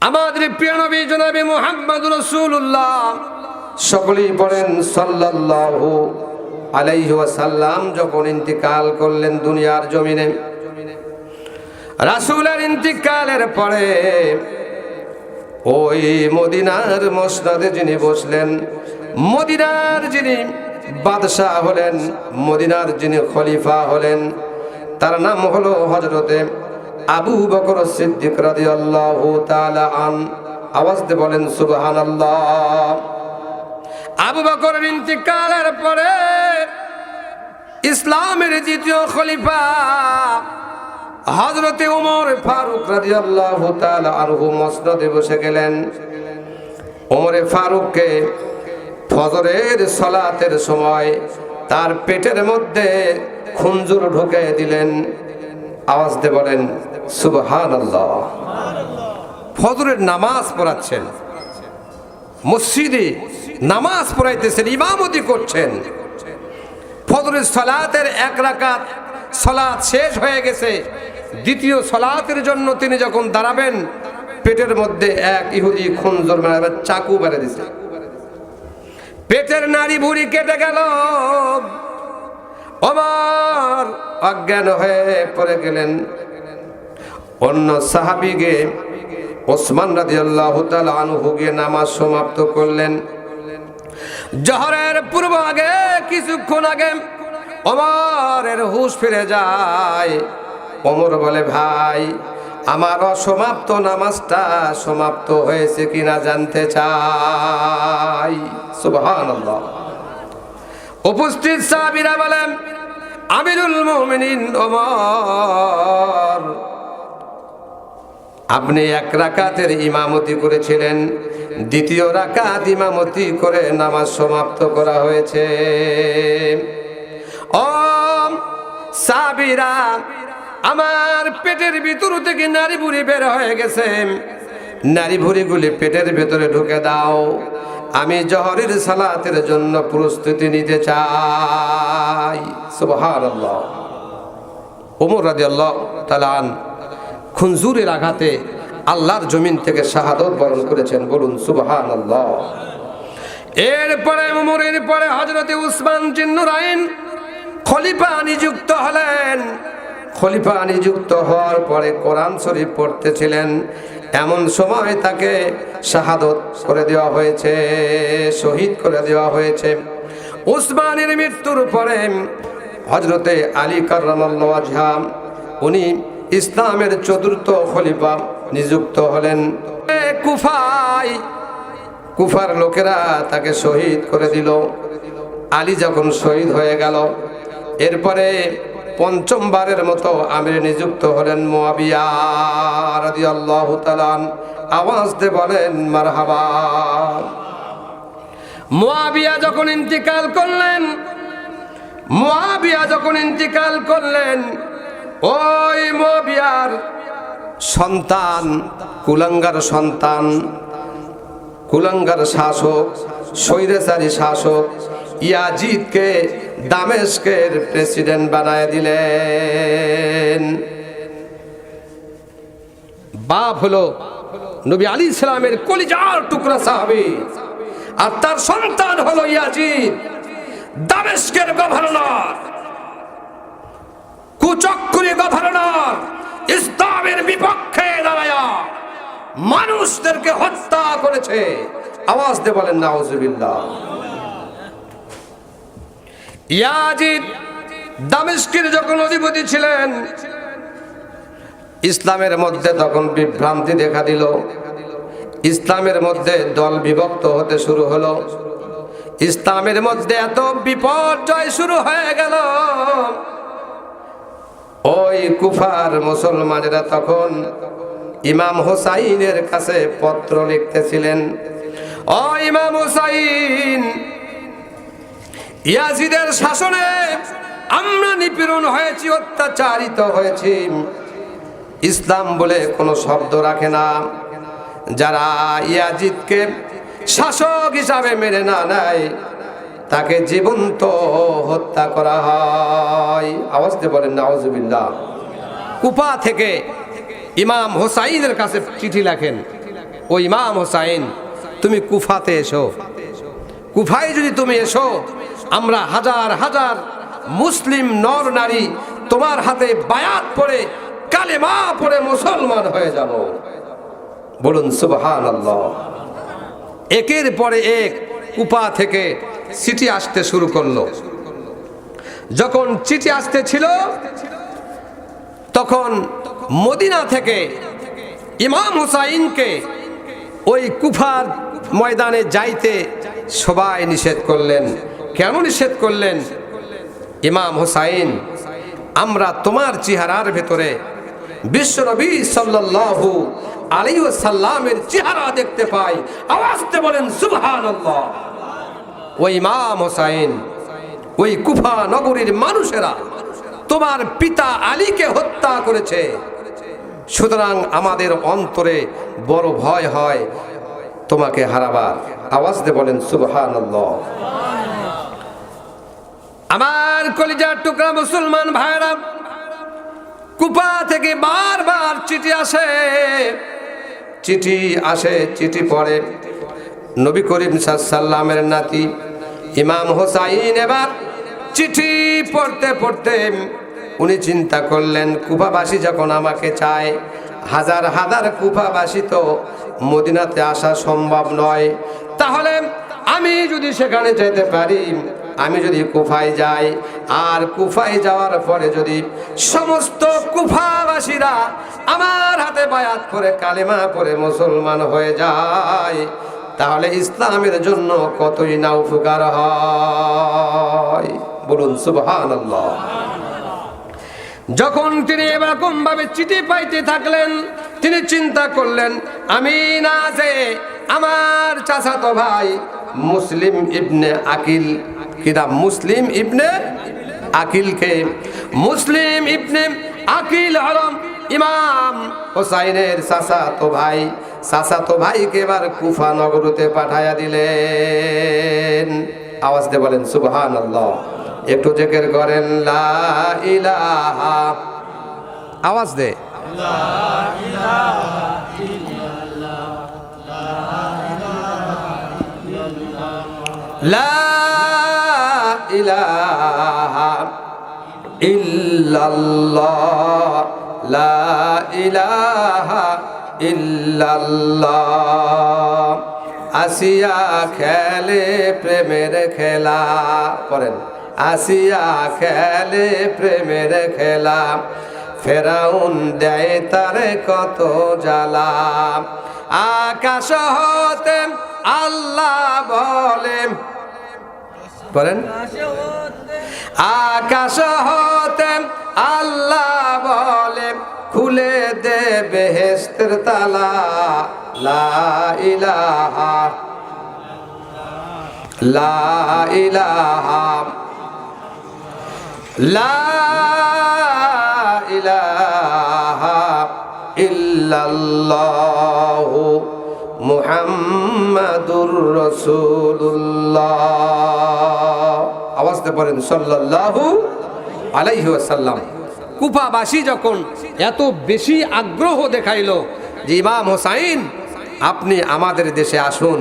আমাদের প্রিয় নবী জনাবে মুহাম্মদ রাসূলুল্লাহ সকলেই পড়েন সাল্লাল্লাহু আলাইহি ওয়াসাল্লাম যখন ইন্তিকাল করলেন দুনিয়ার জমিনে, রাসূলের ইন্তিকালের পরে ওই মদিনার মসনদে যিনি বসলেন, মদিনার যিনি বাদশাহ হলেন, মদিনার যিনি খলিফা হলেন, তার নাম হলো হযরতে আবু বকর সিদ্দিক রাদিয়াল্লাহু তাআলা আন। আওয়াজ দিয়ে বলেন সুবহানাল্লাহ। আবু বকরের ইন্তিকালের পরে ইসলামের দ্বিতীয় খলিফা হযরতে ওমর ফারুক রাদিয়াল্লাহু তাআলা আনহু মসনদে বসে গেলেন। ওমরে ফারুককে ফজরের সালাতের সময় তার পেটের মধ্যে খুনজুর ঢুকে দিলেন। আওয়াজ দিয়ে বলেন সুবহানাল্লাহ। ফজরের নামাজ পড়াচ্ছেন, মসজিদে নামাজ পড়াইতেছেন, ইমামতি করছেন। ফজরের সালাতের এক রাকাত সালাত শেষ হয়ে গেছে, দ্বিতীয় সালাতের জন্য তিনি যখন দাঁড়াবেন, পেটের মধ্যে এক ইহুদি খুনজুর মেরে চাকু মেরে দিছে। পেটের নাড়ি ভুঁড়ি কেটে গেল। ওমর অজ্ঞান হয়ে পড়ে গেলেন। অন্য সাহাবীকে ওসমান রাদিয়াল্লাহু তাআলা আনহু গিয়ে নামাজ সমাপ্ত করলেন। জোহরের পূর্ব আগে কিছুক্ষণ আগে ওমরের হুঁশ ফিরে যায়। ওমর বলে, ভাই আমার অসমাপ্ত নামাজটা সমাপ্ত হয়েছে কিনা জানতে চাই। সুবহানাল্লাহ। উপস্থিত সাহাবীরা বলেন, আমিরুল মুমিনিন ওমর, আপনি এক রাকাতের ইমামতি করেছিলেন, দ্বিতীয় রাকাত ইমামতি করে নামাজ সমাপ্ত করা হয়েছে। ও সাহাবীরা, আমার পেটের ভিতর থেকে নারী ভুঁড়ি বের হয়ে গেছে, নারী ভুঁড়িগুলি পেটের ভেতরে ঢুকে দাও, আমি জোহরের সালাতের জন্য প্রস্তুতি নিতে চাই। সুবহানাল্লাহ। ওমর রাদিয়াল্লাহু তাআলা খুনজুরের আঘাতে আল্লাহর জমিন থেকে শাহাদত বরণ করেছেন। বলুন সুবহানাল্লাহ। এরপরে ওমরের পরে হযরতে উসমান জিন্নুরাইন খলিফা নিযুক্ত হলেন। খলিফা নিযুক্ত হওয়ার পরে কোরআন শরীফ পড়তেছিলেন, এমন সময় তাকে শাহাদত করে দেওয়া হয়েছে, শহীদ করে দেওয়া হয়েছে। উসমানের মৃত্যুর পরে হযরতে আলী কাররামাল্লাহু ওয়াজহা উনি ইসলামের চতুর্থ খলিফা নিযুক্ত হলেন। কুফার লোকেরা তাকে শহীদ করে দিল। আলী যখন শহীদ হয়ে গেল, এরপরে পঞ্চমবারের মতো আমির নিযুক্ত হলেন মুয়াবিয়া রাদিয়াল্লাহু তাআলা। আওয়াজ দিয়ে বলেন মারহাবা। মুয়াবিয়া যখন ইন্তিকাল করলেন, ওই মুয়াবিয়ার সন্তান, কুলাঙ্গার শাসক, স্বৈরাচারী শাসক ইয়াজিদকে দামেস্কের প্রেসিডেন্ট বানায় দিলেন। বাপ হলো নবী আলাইহিস সালামের কলিজার টুকরা সাহাবী, আর তার সন্তান হলো ইয়াজিদ, দামেস্কের গভর্নর, কুচক্রী গভর্নর। ইসলামের বিপক্ষে দাঁড়ায়া মানুষদেরকে হত্যা করেছে। আওয়াজ দিয়ে বলেন নাউজুবিল্লাহ। ইয়াজিদ দামেস্কের যখন অধিপতি ছিলেন, ইসলামের মধ্যে তখন বিভ্রান্তি দেখা দিল, ইসলামের মধ্যে দল বিভক্ত হতে শুরু হলো, ইসলামের মধ্যে এত বিপর্যয় শুরু হয়ে গেল। ওই কুফার মুসলমানেরা তখন ইমাম হুসাইনের কাছে পত্র লিখতেছিলেন, ও ইমাম হুসাইন, ইয়াজিদের শাসনে আমরা নিপীড়ন হয়েছি, অত্যাচারিত হয়েছি। ইসলাম বলে কোনো শব্দ রাখে না। যারা ইয়াজিদকে শাসক হিসাবে মেনে না নেয়, তাকে জীবন্ত হত্যা করা হয়। আওয়াজ দিয়ে বলেন নাউজুবিল্লাহ। কুফা থেকে ইমাম হুসাইনের কাছে চিঠি লেখেন, ও ইমাম হোসাইন, তুমি কুফাতে এসো। কুফায় যদি তুমি এসো, আমরা হাজার হাজার মুসলিম নর নারী তোমার হাতে বায়াত পড়ে কালেমা পড়ে মুসলমান হয়ে যাব। বলুন সুবহানাল্লাহ। একের পরে এক কুফা থেকে চিঠি আসতে শুরু করলো। যখন চিঠি আসতেছিল, তখন মদিনা থেকে ইমাম হুসাইনকে ওই কুফার ময়দানে যাইতে সবাই নিষেধ করলেন। কেন নিষেধ করলেন? ইমাম হুসাইন, আমরা তোমার চেহারার ভেতরে বিশ্বনবী সাল্লাল্লাহু আলাইহি ওয়াসাল্লামের চেহারা দেখতে পাই। আওয়াজে বলেন সুবহানাল্লাহ। ওই ইমাম হুসাইন, ওই কুফা নগরীর মানুষেরা তোমার পিতা আলীকে হত্যা করেছে, সুতরাং আমাদের অন্তরে বড় ভয় হয় তোমাকে হারাবার। আওয়াজ দিয়ে বলেন সুবহানাল্লাহ। আমার কলিজার টুকরা মুসলমান ভাইরা, কুফা থেকে বারবার চিঠি আসে, চিঠি পড়ে নবী করিম সাল্লাল্লাহু নাতি ইমাম হোসাইন। এবার চিঠি পড়তে পড়তে উনি চিন্তা করলেন, কুফাবাসী যখন আমাকে চায়, হাজার হাজার কুফাবাসী তো মদিনাতে আসা সম্ভব নয়, তাহলে আমি যদি সেখানে যেতে পারি, আমি যদি কুফায় যাই, আর কুফায় যাওয়ার পরে যদি সমস্ত কুফাবাসীরা আমার হাতে বায়াত করে কালেমা পড়ে মুসলমান হয়ে যায়, তাহলে ইসলামের জন্য কতই না উপকার হয়। বলুন সুবহানাল্লাহ। যখন তিনি এরকম ভাবে চিঠি পাইতে থাকলেন, তিনি চিন্তা করলেন, আমি না যে আমার চাচাতো ভাই মুসলিম ইবনে আকিল, কিনা মুসলিম ইবনে আকিলকে, মুসলিম ইবনে আকিল হলো ইমাম হোসাইনের চাচাতো ভাইকে এবার কুফা নগরীতে পাঠাইয়া দিলেন। আওয়াজ দিয়ে বলেন সুবহানাল্লাহ। একটু জিকির করেন লা ইলাহা, আওয়াজ দে লা ইলাহা ইল্লাল্লাহ, লা ইলাহা ইল্লাল্লাহ, লা ইলাহা ইল্লাল্লাহ। আসিয়া খেলে প্রেমের খেলা, করেন আসিয়া খেলে প্রেমের খেলা, ফেরাউন দেয় তারে কত জ্বালা। আকাশ হতে আল্লাহ বলে, বলেন আকাশ হতে আল্লাহ বলে, খুলে দে বেহেশতের তালা, লা ইলাহা লা ইলাহা লা ইলাহা ইল্লাল্লাহ মুহাম্মাদুর রাসূলুল্লাহ। আওয়াজে পড়েন সাল্লাল্লাহু আলাইহি ওয়াসাল্লাম। কুফাবাসী যখন এত বেশি আগ্রহ দেখাইলো যে ইমাম হোসাইন আপনি আমাদের দেশে আসুন,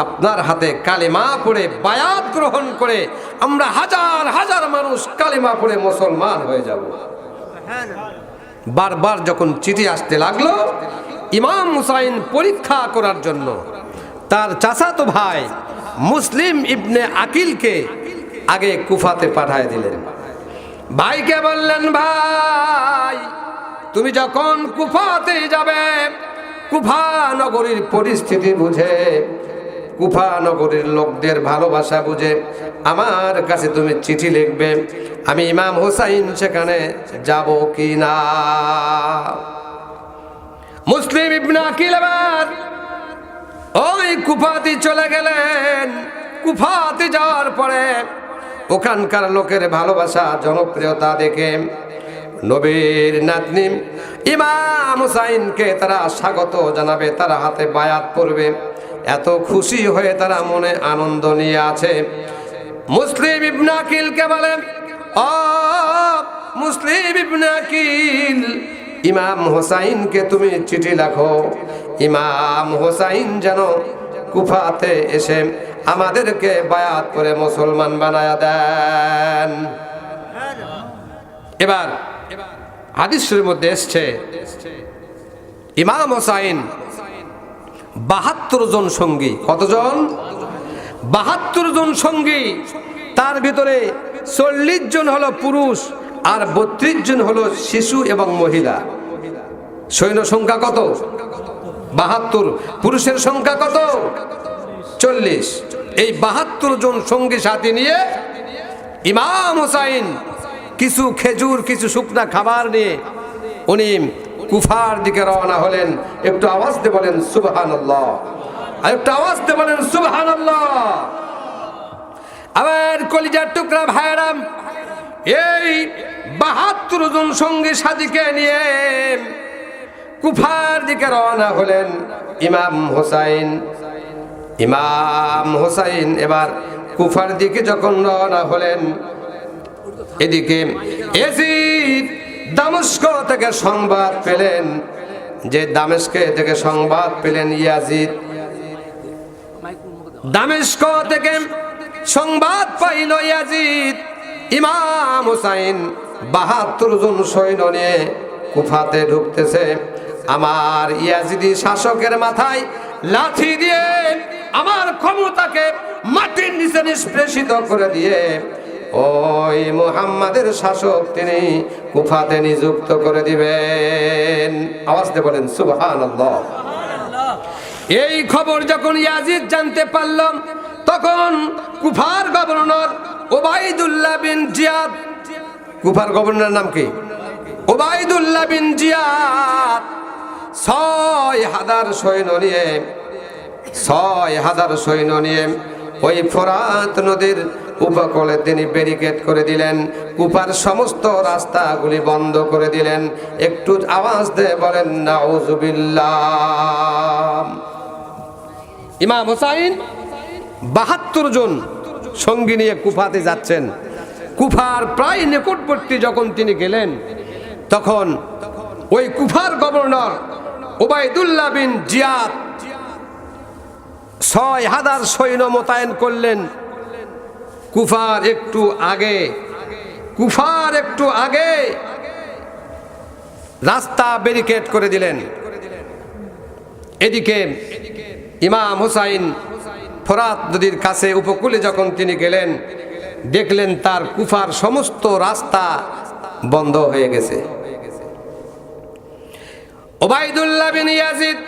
আপনার হাতে কালেমা পড়ে বায়াত গ্রহণ করে আমরা হাজার হাজার মানুষ কালেমা পড়ে মুসলমান হয়ে যাব। বারবার যখন চিঠি আসতে লাগলো, ইমাম হুসাইন পরীক্ষা করার জন্য তার চাচাতো ভাই মুসলিম ইবনে আকিলকে আগে কুফাতে পাঠায় দিলেন। ভাইকে বললেন, ভাই তুমি যখন কুফাতে যাবে, কুফা নগরীর পরিস্থিতি বুঝে, কুফা নগরীর লোকদের ভালোবাসা বুঝে আমার কাছে তুমি চিঠি লিখবে, আমি ইমাম হোসাইন সেখানে যাব কি না। মুসলিম ইবনে আকিল এবার ওই কুফাতে চলে গেলেন। কুফাতে যাওয়ার পরে ওখানকার লোকের ভালোবাসা জনপ্রিয়তা দেখে নবীর নাতনি ইমাম হুসাইনকে তারা স্বাগত জানাবে, তারা হাতে বায়াত পড়বে, এত খুশি হয়ে তারা মনে আনন্দ নিয়ে আছে। মুসলিম ইবনে আকিলকে বলেন, ও মুসলিম ইবনে আকিল, ইমাম হুসাইনকে তুমি চিঠি লেখো, ইমাম হোসাইন যেন কুফাতে এসে আমাদেরকে বায়াত করে মুসলমান বানায়া দেন। এবার হাদিসের মধ্যে এসছে ইমাম হোসাইন 72 জন সঙ্গী। কতজন? 72 জন সঙ্গী। তার ভিতরে 40 জন হলো পুরুষ আর 32 জন হলো শিশু এবং মহিলা। সৈন্য সংখ্যা কত? 72। পুরুষের সংখ্যা কত? 40। এই 72 জন সঙ্গী সাথী নিয়ে ইমাম হোসাইন কিছু খেজুর, কিছু শুকনা খাবার নিয়ে উনি কুফার দিকে রওনা হলেন। একটু আওয়াজ দিয়ে বলেন সুবহানাল্লাহ, আর একটু আওয়াজ দিয়ে বলেন সুবহানাল্লাহ। আমার কলিজার টুকরা ভাইরাম, এই 72 জন সঙ্গী সাথীকে নিয়ে কুফার দিকে রওনা হলেন ইমাম হোসাইন। ইমাম হোসাইন এবার কুফার দিকে যখন রওনা হলেন, এদিকে ইয়াজিদ দামেস্ক থেকে সংবাদ পেলেন, যে দামেস্কে থেকে সংবাদ পেলেন ইয়াজিদ, দামেস্ক থেকে সংবাদ পাইল ইয়াজিদ ইমাম হোসাইন 72 জন সৈন্য নিয়ে কুফাতে ঢুকতেছে। আমার ইয়াজিদি শাসকের মাথায় লাঠি দিয়ে আমার ক্ষমতাকে মাটির নিচে নিষ্পেষিত করে দিয়ে ওই মুহাম্মাদের শাসক তিনি কুফাতে নিযুক্ত করে দিবেন। আওয়াজ দিয়ে বলেন সুবহানাল্লাহ। এই খবর যখন ইয়াজিদ জানতে পারলাম, তখন কুফার গভর্নর ওবাইদুল্লাহ বিন জিয়াদ, কুফার গভর্নরের নাম কি? ওবাইদুল্লাহ বিন জিয়াদ 6000 সৈন্য নিয়ে 6000 সৈন্য নিয়ে ওই ফোরাত নদীর উপকূলে তিনি ব্যারিকেড করে দিলেন, কুফার সমস্ত রাস্তাগুলি বন্ধ করে দিলেন। একটু আওয়াজ দিয়ে বলেন নাউজুবিল্লাহ। ইমাম হোসাইন 72 জন সঙ্গী নিয়ে কুফাতে যাচ্ছেন। কুফার প্রায় নিকটবর্তী যখন তিনি গেলেন, তখন ওই কুফার গভর্নর ওবাইদুল্লাহ বিন জিয়াদ 6000 সৈন্য মোতায়েন করলেন কুফার একটু আগে রাস্তা ব্যারিকেড করে দিলেন। এদিকে ইমাম হোসাইন ফোরাত নদীর কাছে উপকূলে যখন তিনি গেলেন, দেখলেন তার কুফার সমস্ত রাস্তা বন্ধ হয়ে গেছে। ওবাইদুল্লাহ বিন ইয়াজিদ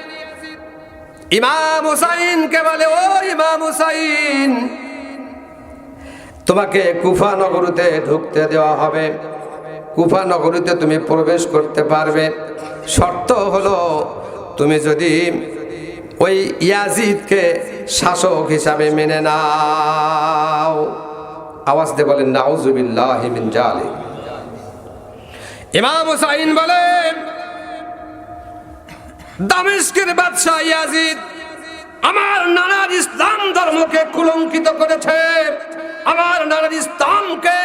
ইমাম হোসাইনকে বলে, ও ইমাম হোসাইন, তোমাকে কুফা নগরীতে ঢুকতে দেওয়া হবে, কুফা নগরীতে তুমি প্রবেশ করতে পারবে, শর্ত হলো তুমি যদি ওই ইয়াজিদকে শাসক হিসাবে মেনে নাও। আওয়াজ দিয়ে বলেন নাউজুবিল্লাহি মিন জালিক। ইমাম হোসাইন বলেন, দামেস্কের বাদশা ইয়াজিদ আমার নানার ইসলাম ধর্মকে কলঙ্কিত করেছে, আমার নানার ইসলামকে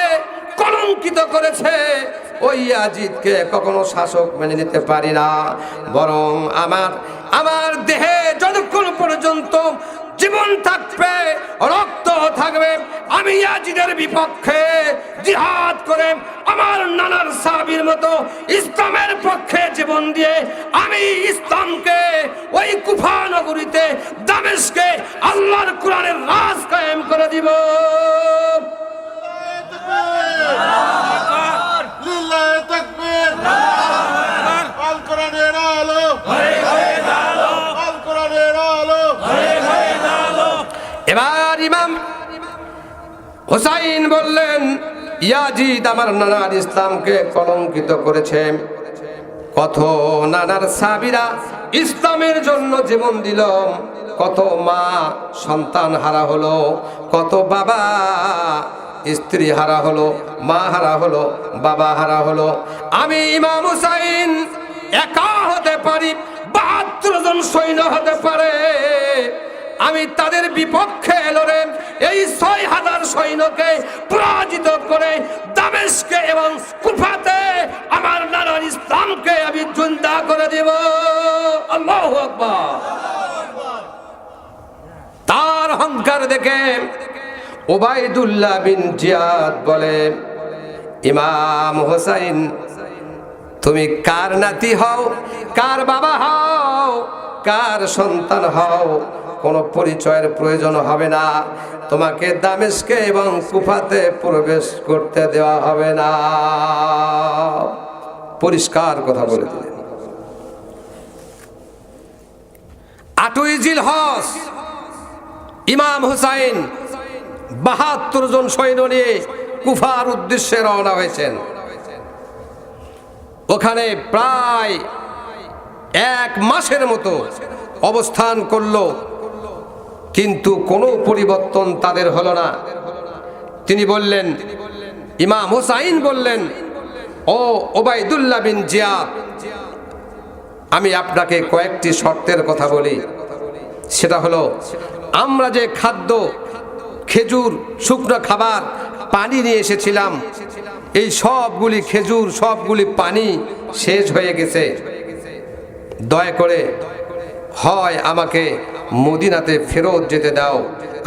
কলঙ্কিত করেছে। ওই ইয়াজিদকে কখনো শাসক মেনে নিতে পারি না, বরং আমার দেহে যতক্ষণ পর্যন্ত জীবন থাকবে, রক্ত থাকবে, আমি ইয়াজিদের বিপক্ষে জিহাদ করে আমার নানার সাহাবীর মতো ইসলামের পক্ষে জীবন দিয়ে আমি ইসলামকে ওই কুফা নগরীতে দামেস্কে আল্লাহর কোরআনের রাজ কায়েম করে দিব। লিল্লাহি তাকবীর, আল কোরআনের আলো, আল কোরআনের আলো। এবার ইমাম হোসাইন বললেন, ইয়াজিদ আমার নানার ইসলামকে কলঙ্কিত করেছে, কত নানার সাহাবীরা ইসলামের জন্য জীবন দিল, কত মা সন্তান হারা হলো, কত বাবা স্ত্রী হারা হলো, মা হারা হলো, বাবা হারা হলো। আমি ইমাম হোসাইন একা হতে পারি, 72 জন সৈন্য হতে পারে, আমি তাদের বিপক্ষে লড়ে এই ৬,০০০ সৈন্যকে পরাজিত করে দামেস্কে এবং কুফাতে আমার নানার ইসলামকে আমি জিন্দা করে দেব। আল্লাহু আকবার। তার অহংকার দেখে উবাইদুল্লাহ বিন জিয়াদ বলে, ইমাম হোসাইন, তুমি কার নাতি হও, কার বাবা হও, কার সন্তান হও, কোনো পরিচয়ের প্রয়োজন হবে না, তোমাকে দামেস্কে এবং কুফাতে প্রবেশ করতে দেওয়া হবে না। পরিষ্কার কথা বলে দিলেন। ৮ই জিলহজ ইমাম হুসাইন ৭২ জন সৈন্য নিয়ে কুফার উদ্দেশ্যে রওনা হয়েছেন। ওখানে প্রায় ১ মাসের মতো অবস্থান করলো, কিন্তু কোনো পরিবর্তন তাদের হলো না। তিনি বললেন, ইমাম হুসাইন বললেন, ও উবাইদুল্লাহ বিন জিয়াদ, আমি আপনাকে কয়েকটি শর্তের কথা বলি। সেটা হলো, আমরা যে খাদ্য, খেজুর, শুকনো খাবার, পানি নিয়ে এসেছিলাম, এই সবগুলি খেজুর, সবগুলি পানি শেষ হয়ে গেছে। দয়া করে হয় আমাকে মদিনাতে ফেরত যেতে দাও।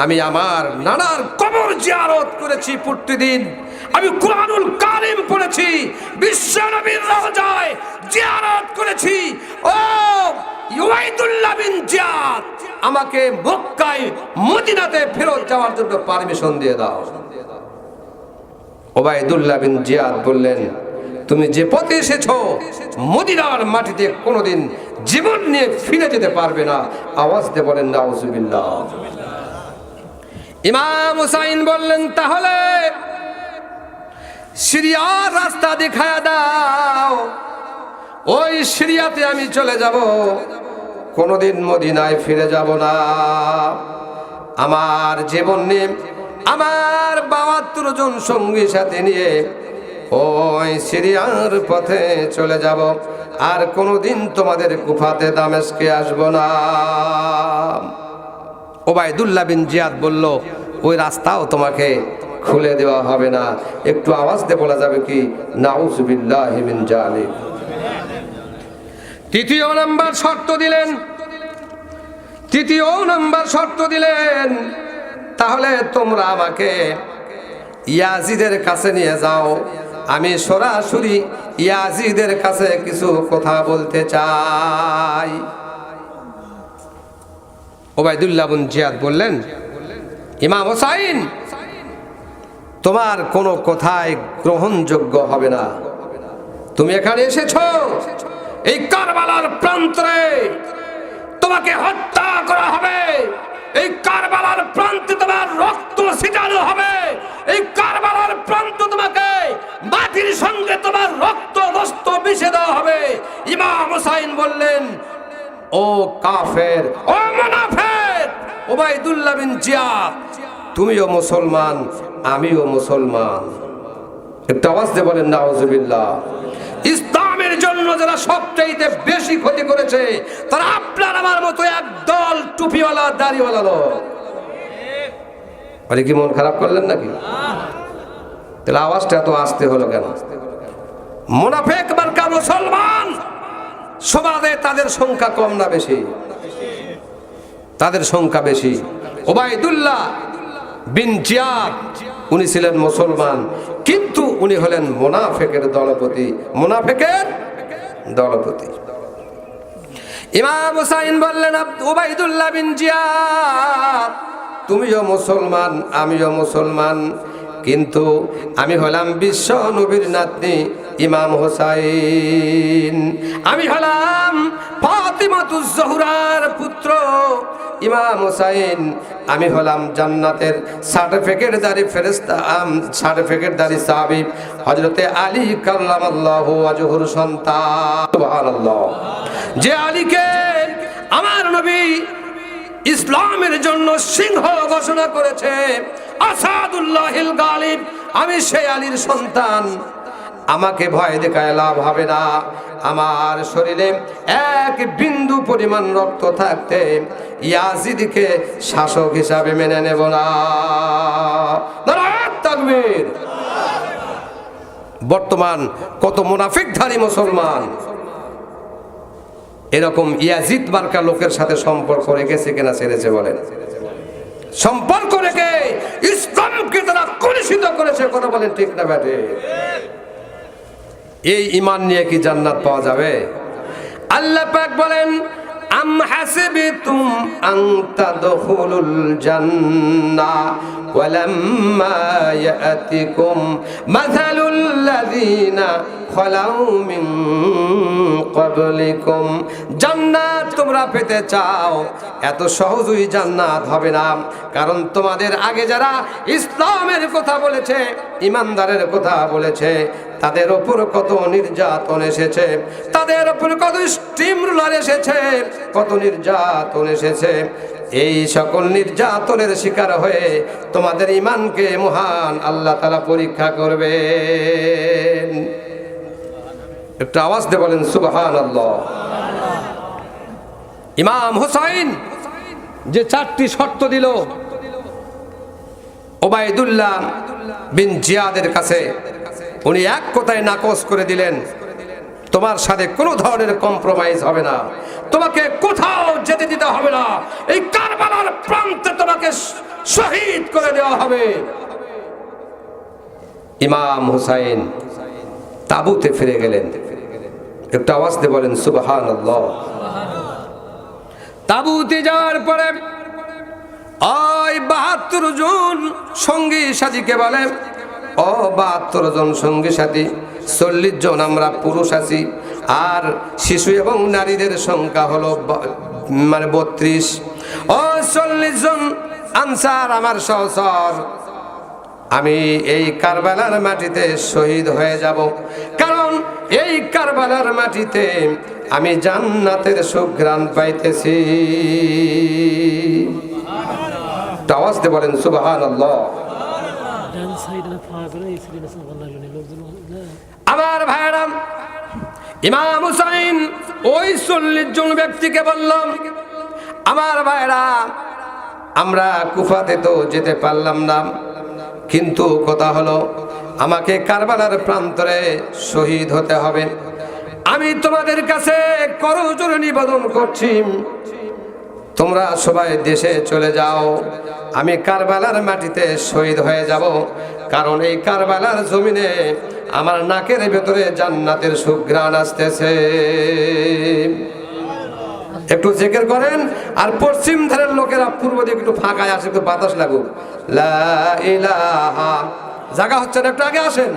আমি আমার নানার কবর জিয়ারত করেছি প্রতিদিন, আমি কুরআনুল কারীম পড়েছি, বিশ্ব নবীর রওজায় জিয়ারত করেছি। ও উবাইদুল্লাহ বিন জিয়াদ, আমাকে মক্কায় মদিনাতে ফেরত যাওয়ার জন্য পারমিশন দিয়ে দাও। উবাইদুল্লাহ বিন জিয়াদ বললেন, তুমি যে পথে এসেছো মদিনার মাটিতে কোনোদিন জীবন নিয়ে ফিরে যেতে পারবে না। আওয়াজ দিয়ে বলেন নাউজুবিল্লাহ। ইমাম হুসাইন বললেন, তাহলে সিরিয়ার রাস্তা দেখায়া দাও, ওই সিরিয়াতে আমি চলে যাব, কোনোদিন মদিনায় ফিরে যাব না। আমার জীবন নিয়ে আমার ৭২ জন সঙ্গী সাথে নিয়ে ওই সিরিয়ার পথে চলে যাব, আর কোনোদিন তোমাদের কুফাতে দামেস্কে আসব না। উবাইদুল্লাহ বিন জিয়াদ বলল, ওই রাস্তাও তোমাকে খুলে দেওয়া হবে না। একটু আওয়াজ দিয়ে বলা যাবে কি নাউজুবিল্লাহি মিন জালিক। তৃতীয় নাম্বার শর্ত দিলেন, তাহলে তোমরা আমাকে ইয়াজিদের কাছে নিয়ে যাও, আমি সরাসরি ইয়াজিদের কাছে কিছু কথা বলতে চাই। উবাইদুল্লাহ বিন জিয়াদ বললেন, ইমাম হুসাইন, তোমার কোনো কথাই গ্রহণযোগ্য হবে না। তুমি এখানে এসেছো এই কারবালার প্রান্তরে, তোমাকে হত্যা করা হবে, এই কারবালার প্রান্তে তোমার রক্ত ছিটানো হবে, এই কারবালার প্রান্ত তোমাকে মাটির সঙ্গে তোমার রক্ত বস্ত্র মিশে দেওয়া হবে। ইমাম হুসাইন বললেন, ও কাফের, ও মুনাফিক উবাইদুল্লাহ বিন জিয়াদ, তুমিও মুসলমান, আমিও মুসলমান। একটু আওয়াজ দিয়ে বলেন নাউজুবিল্লাহ। ইসলামের জন্য যারা সবচাইতে বেশি ক্ষতি করেছে তারা আপনার আমার মতো একদল টুপিওয়ালা দাড়িওয়ালা লোক। আরে কি মন খারাপ করলেন নাকি? তাহলে আওয়াজটা এত আস্তে হলো কেন? মুনাফিক মার্কা মুসলমান সমাজে তাদের সংখ্যা কম না বেশি? তাদের সংখ্যা বেশি। উবাইদুল্লাহ বিন জিয়াদ উনি ছিলেন মুসলমান, কিন্তু উনি হলেন মুনাফিকের দলপতি, মুনাফিকের দলপতি। ইমাম হুসাইন বললেন, উবাইদুল্লাহ বিন জিয়াদ, তুমিও মুসলমান, আমিও মুসলমান, কিন্তু আমি হলাম বিশ্ব নবীর নাতনি ইমাম হুসাইন, আমি হলাম ফাতিমাতুজ জোহরার পুত্র ইমাম হুসাইন, আমি হলাম জান্নাতের সার্টিফিকেটধারী ফেরেশতা, সার্টিফিকেটধারী সাহাবী হযরতে আলী কাল্লামাল্লাহু ওয়াজহুর সন্তান। সুবহানাল্লাহ। যে আলীকে আমার নবী ইসলামের জন্য সিংহ ঘোষণা করেছে, আসাদুল্লাহিল গালিব, আমি সেই আলীর সন্তান। আমাকে ভয় দেখায় লাভ হবে না। আমার শরীরে এক বিন্দু পরিমাণ রক্ত থাকতে ইয়াজিদকে শাসক হিসাবে মেনে নেব না। নারায়ে তাকবীর। বর্তমান কত মুনাফিকধারী মুসলমান এরকম ইয়াজিদ মার্কা লোকের সাথে সম্পর্ক রেখেছে কিনা ছেড়েছে বলেন? সম্পর্ক রেখে ইসলামকে তারা কলুষিত করেছে, কথা বলেন ঠিক না ব্যাটে? এই ঈমান নিয়ে কি জান্নাত পাওয়া যাবে? আল্লাহ পাক বলেন, আম হাসিবতুম আন তাদখুলুল জান্নাহ ওয়ালাম্মা ইয়াতিকুম মাসালুল লাযিনা খালাউ মিন ক্বাবলিকুম। জান্নাত তোমরা পেতে চাও, এত সহজই জান্নাত হবে না। কারণ তোমাদের আগে যারা ইসলামের কথা বলেছে, ইমানদারের কথা বলেছে, তাদের উপর কত নির্যাতন এসেছে, তাদের উপর কত স্টিম রুলার এসেছে, কত নির্যাতন এসেছে। এই সকল নির্যাতনের শিকার হয়ে তোমাদের ঈমানকে মহান আল্লাহ তাআলা পরীক্ষা করবেন। একটু আওয়াজ দিয়ে বলেন সুবহানাল্লাহ। ইমাম হুসাইন যে 4টি শর্ত দিল ওবাইদুল্লাহ বিন জিয়াদের কাছে, উনি এক কথায় নাকচ করে দিলেন, তোমার সাথে কোনো ধরনের কম্প্রোমাইজ হবে না, তোমাকে কোথাও যেতে দিতে হবে না, এই কারবালার প্রান্তে তোমাকে শহীদ করে দেওয়া হবে। ইমাম হুসাইন তাবুতে ফিরে গেলেন। একটু আওয়াজ দিয়ে বলেন সুবহানাল্লাহ। তাবুতে যাওয়ার পরে ওই 72 জন সঙ্গী সাথীকে বলে, ও 72 জন সঙ্গী সাথী, 40 জন আমরা পুরুষ আছি, আর শিশু এবং নারীদের সংখ্যা হলো 32। ও 40 জন আনসার আমার সহচর, আমি এই কারবালার মাটিতে শহীদ হয়ে যাব, কারণ এই কারবালার মাটিতে আমি জান্নাতের সুঘ্রাণ পাইতেছি। আওয়াজ দিয়ে বলেন সুবহানাল্লাহ। আমার ভাইরা, ইমাম হুসাইন ওই 40 জন ব্যক্তিকে বললাম, আমার ভাইরা, আমরা কুফাতে তো যেতে পারলাম না, কিন্তু কথা হলো আমাকে কারবালার প্রান্তরে শহীদ হতে হবে। আমি তোমাদের কাছে করজোড়ে নিবেদন করছি, তোমরা সবাই দেশে চলে যাও, আমি কারবালার মাটিতে শহীদ হয়ে যাব, কারণ এই কারবালার জমিনে আমার নাকের ভেতরে জান্নাতের সুঘ্রাণ আসতেছে। একটু জিকির করেন। আর পশ্চিম ধারের লোকেরা পূর্ব দিকে একটু ফাঁকায় আসে, একটু বাতাস লাগুক। লা ইলাহা, জায়গা হচ্ছে না, একটু আগে আসেন।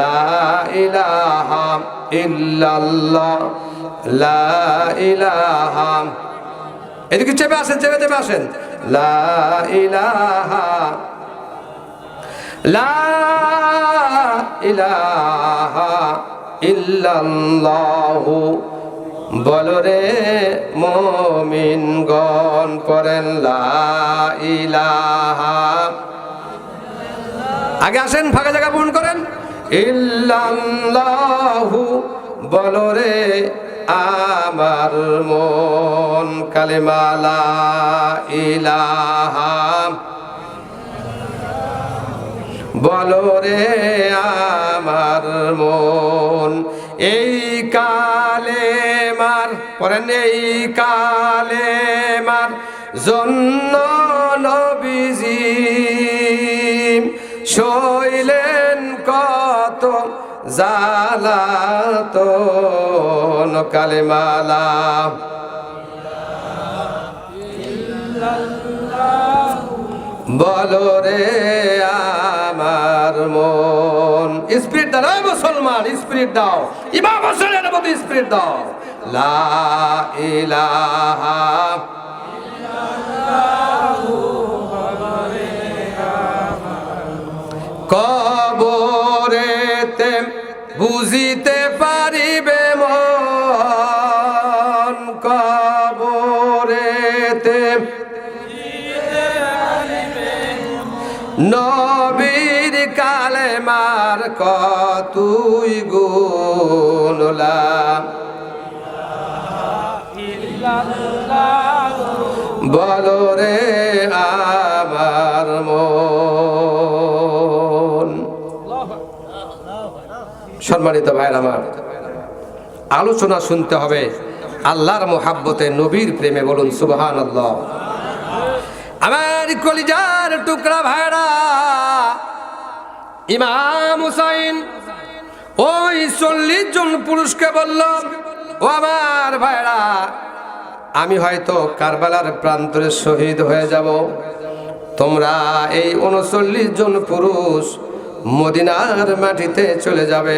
লা ইলাহা ইল্লাল্লাহ, লা ইলাহা, এদিকে চেপে আসেন, চেপে চেপে আসেন। লা ইলাহা, লা ইলাহা ইল্লাল্লাহু, বলো রে মুমিনগণ, পড়েন লা ইলাহা। আগে আসেন, ফাঁকা জায়গা পূরণ করেন। ইল্লাল্লাহু, বলো রে আমার মন, কালেমা লা ইলাহা, বলো রে আমার মন। এই কালেমার, পড়েন, এই কালেমার জন্য নবীজি সইলেন কত জালাতন, কালেমা লা বলো রে আমার মন। স্পিরিট দাও মুসলমান, স্পিরিট দাও, ইমাম হোসেনের মতো স্পিরিট দাও। লা ইলাহা কবরেতে বুঝিতে পারিবে মন, কবরেতে নবীর কালে মার কতই গুণলাম বলো রে আমার মন। সম্মানিত ভাইরা আমার, আলোচনা শুনতে হবে আল্লাহর মোহাব্বতে, নবীর প্রেমে। বলুন সুবহানাল্লাহ। আমার কলিজার টুকরা ভাইরা, ইমাম হুসাইন ওই 40 জন পুরুষকে বলল, ও আমার ভাইরা, আমি হয়তো কারবালার প্রান্তরে শহীদ হয়ে যাব, তোমরা এই 39 জন পুরুষ মদিনার মাটিতে চলে যাবে,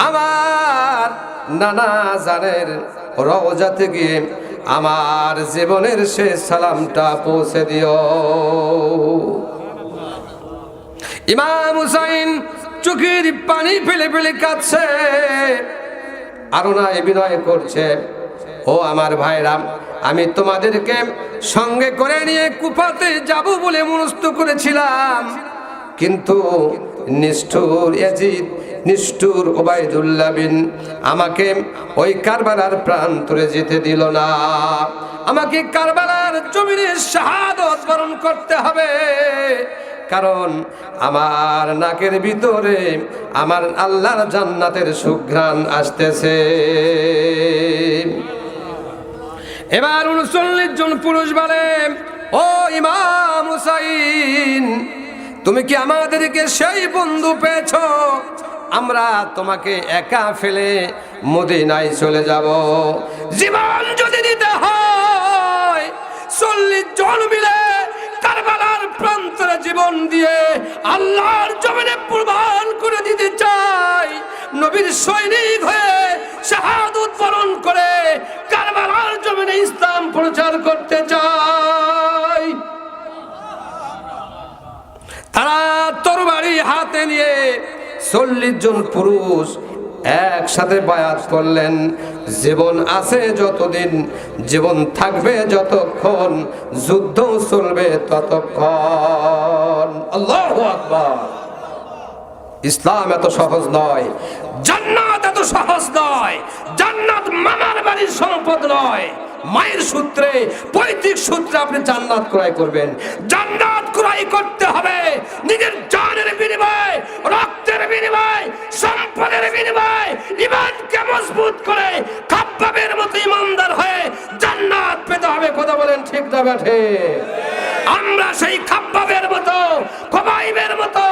আমার নানা জানের রওজাতে গিয়ে আমার জীবনের শেষ সালামটা পৌঁছে দিও। ইমাম হুসাইন চোখের পানি ফেলে ফেলে কাঁদছে, আরো না বিনয় করছে, ও আমার ভাইরা, আমি তোমাদেরকে সঙ্গে করে নিয়ে কুফাতে যাব বলে মনস্থ করেছিলাম, কিন্তু নিষ্ঠুর ইয়াজিদ, নিষ্ঠুর ওবাইদুল্লাহ বিন আমাকে ওই কারবালার প্রান্তরে যেতে দিল না। আমাকে কারবালার জমিনে শাহাদত বরণ করতে হবে, কারণ আমার নাকের ভিতরে আমার আল্লাহর জান্নাতের সুঘ্রাণ আসতেছে। এবার 39 জন পুরুষ বলে, ও ইমাম হুসাইন, তুমি কি আমাদেরকে সেই বন্ধু পেয়েছ? আমরা তোমাকে একা ফেলে মদিনায় চলে যাব, জীবন যদি দিতে হয় 40 জন মিলে কারবালার প্রান্তরে জীবন দিয়ে আল্লাহর জমিনে কুরবান করে দিতে চাই। নবীর সৈনিক হয়ে শাহাদাত বরণ করে কারবালার জমিনে ইসলাম প্রচার করতে চাই। তারা তরবারি হাতে নিয়ে 40 জন পুরুষ একসাথে বায়াত করলেন, জীবন আছে যতদিন, জীবন থাকবে যতক্ষণ, যুদ্ধ চলবে ততক্ষণ। আল্লাহু আকবার। ইসলাম এত সহজ নয়, জান্নাত এত সহজ নয়, জান্নাত মামার বাড়ির সম্পদ নয়। মায়ের সূত্রে, পৈতৃক সূত্রে আপনি জান্নাত ক্রয় করবেন। জান্নাত ক্রয় করতে হবে নিজের জানের বিনিময়ে, রক্তের বিনিময়ে, সম্পদের বিনিময়ে। ঈমানকে মজবুত করে খাব্বাবের মতো ঈমানদার হয়ে জান্নাত পেতে হবে। কথা বলেন ঠিক না বেঠে? আমরা সেই খাব্বাবের মতো, খুবাইবের মতো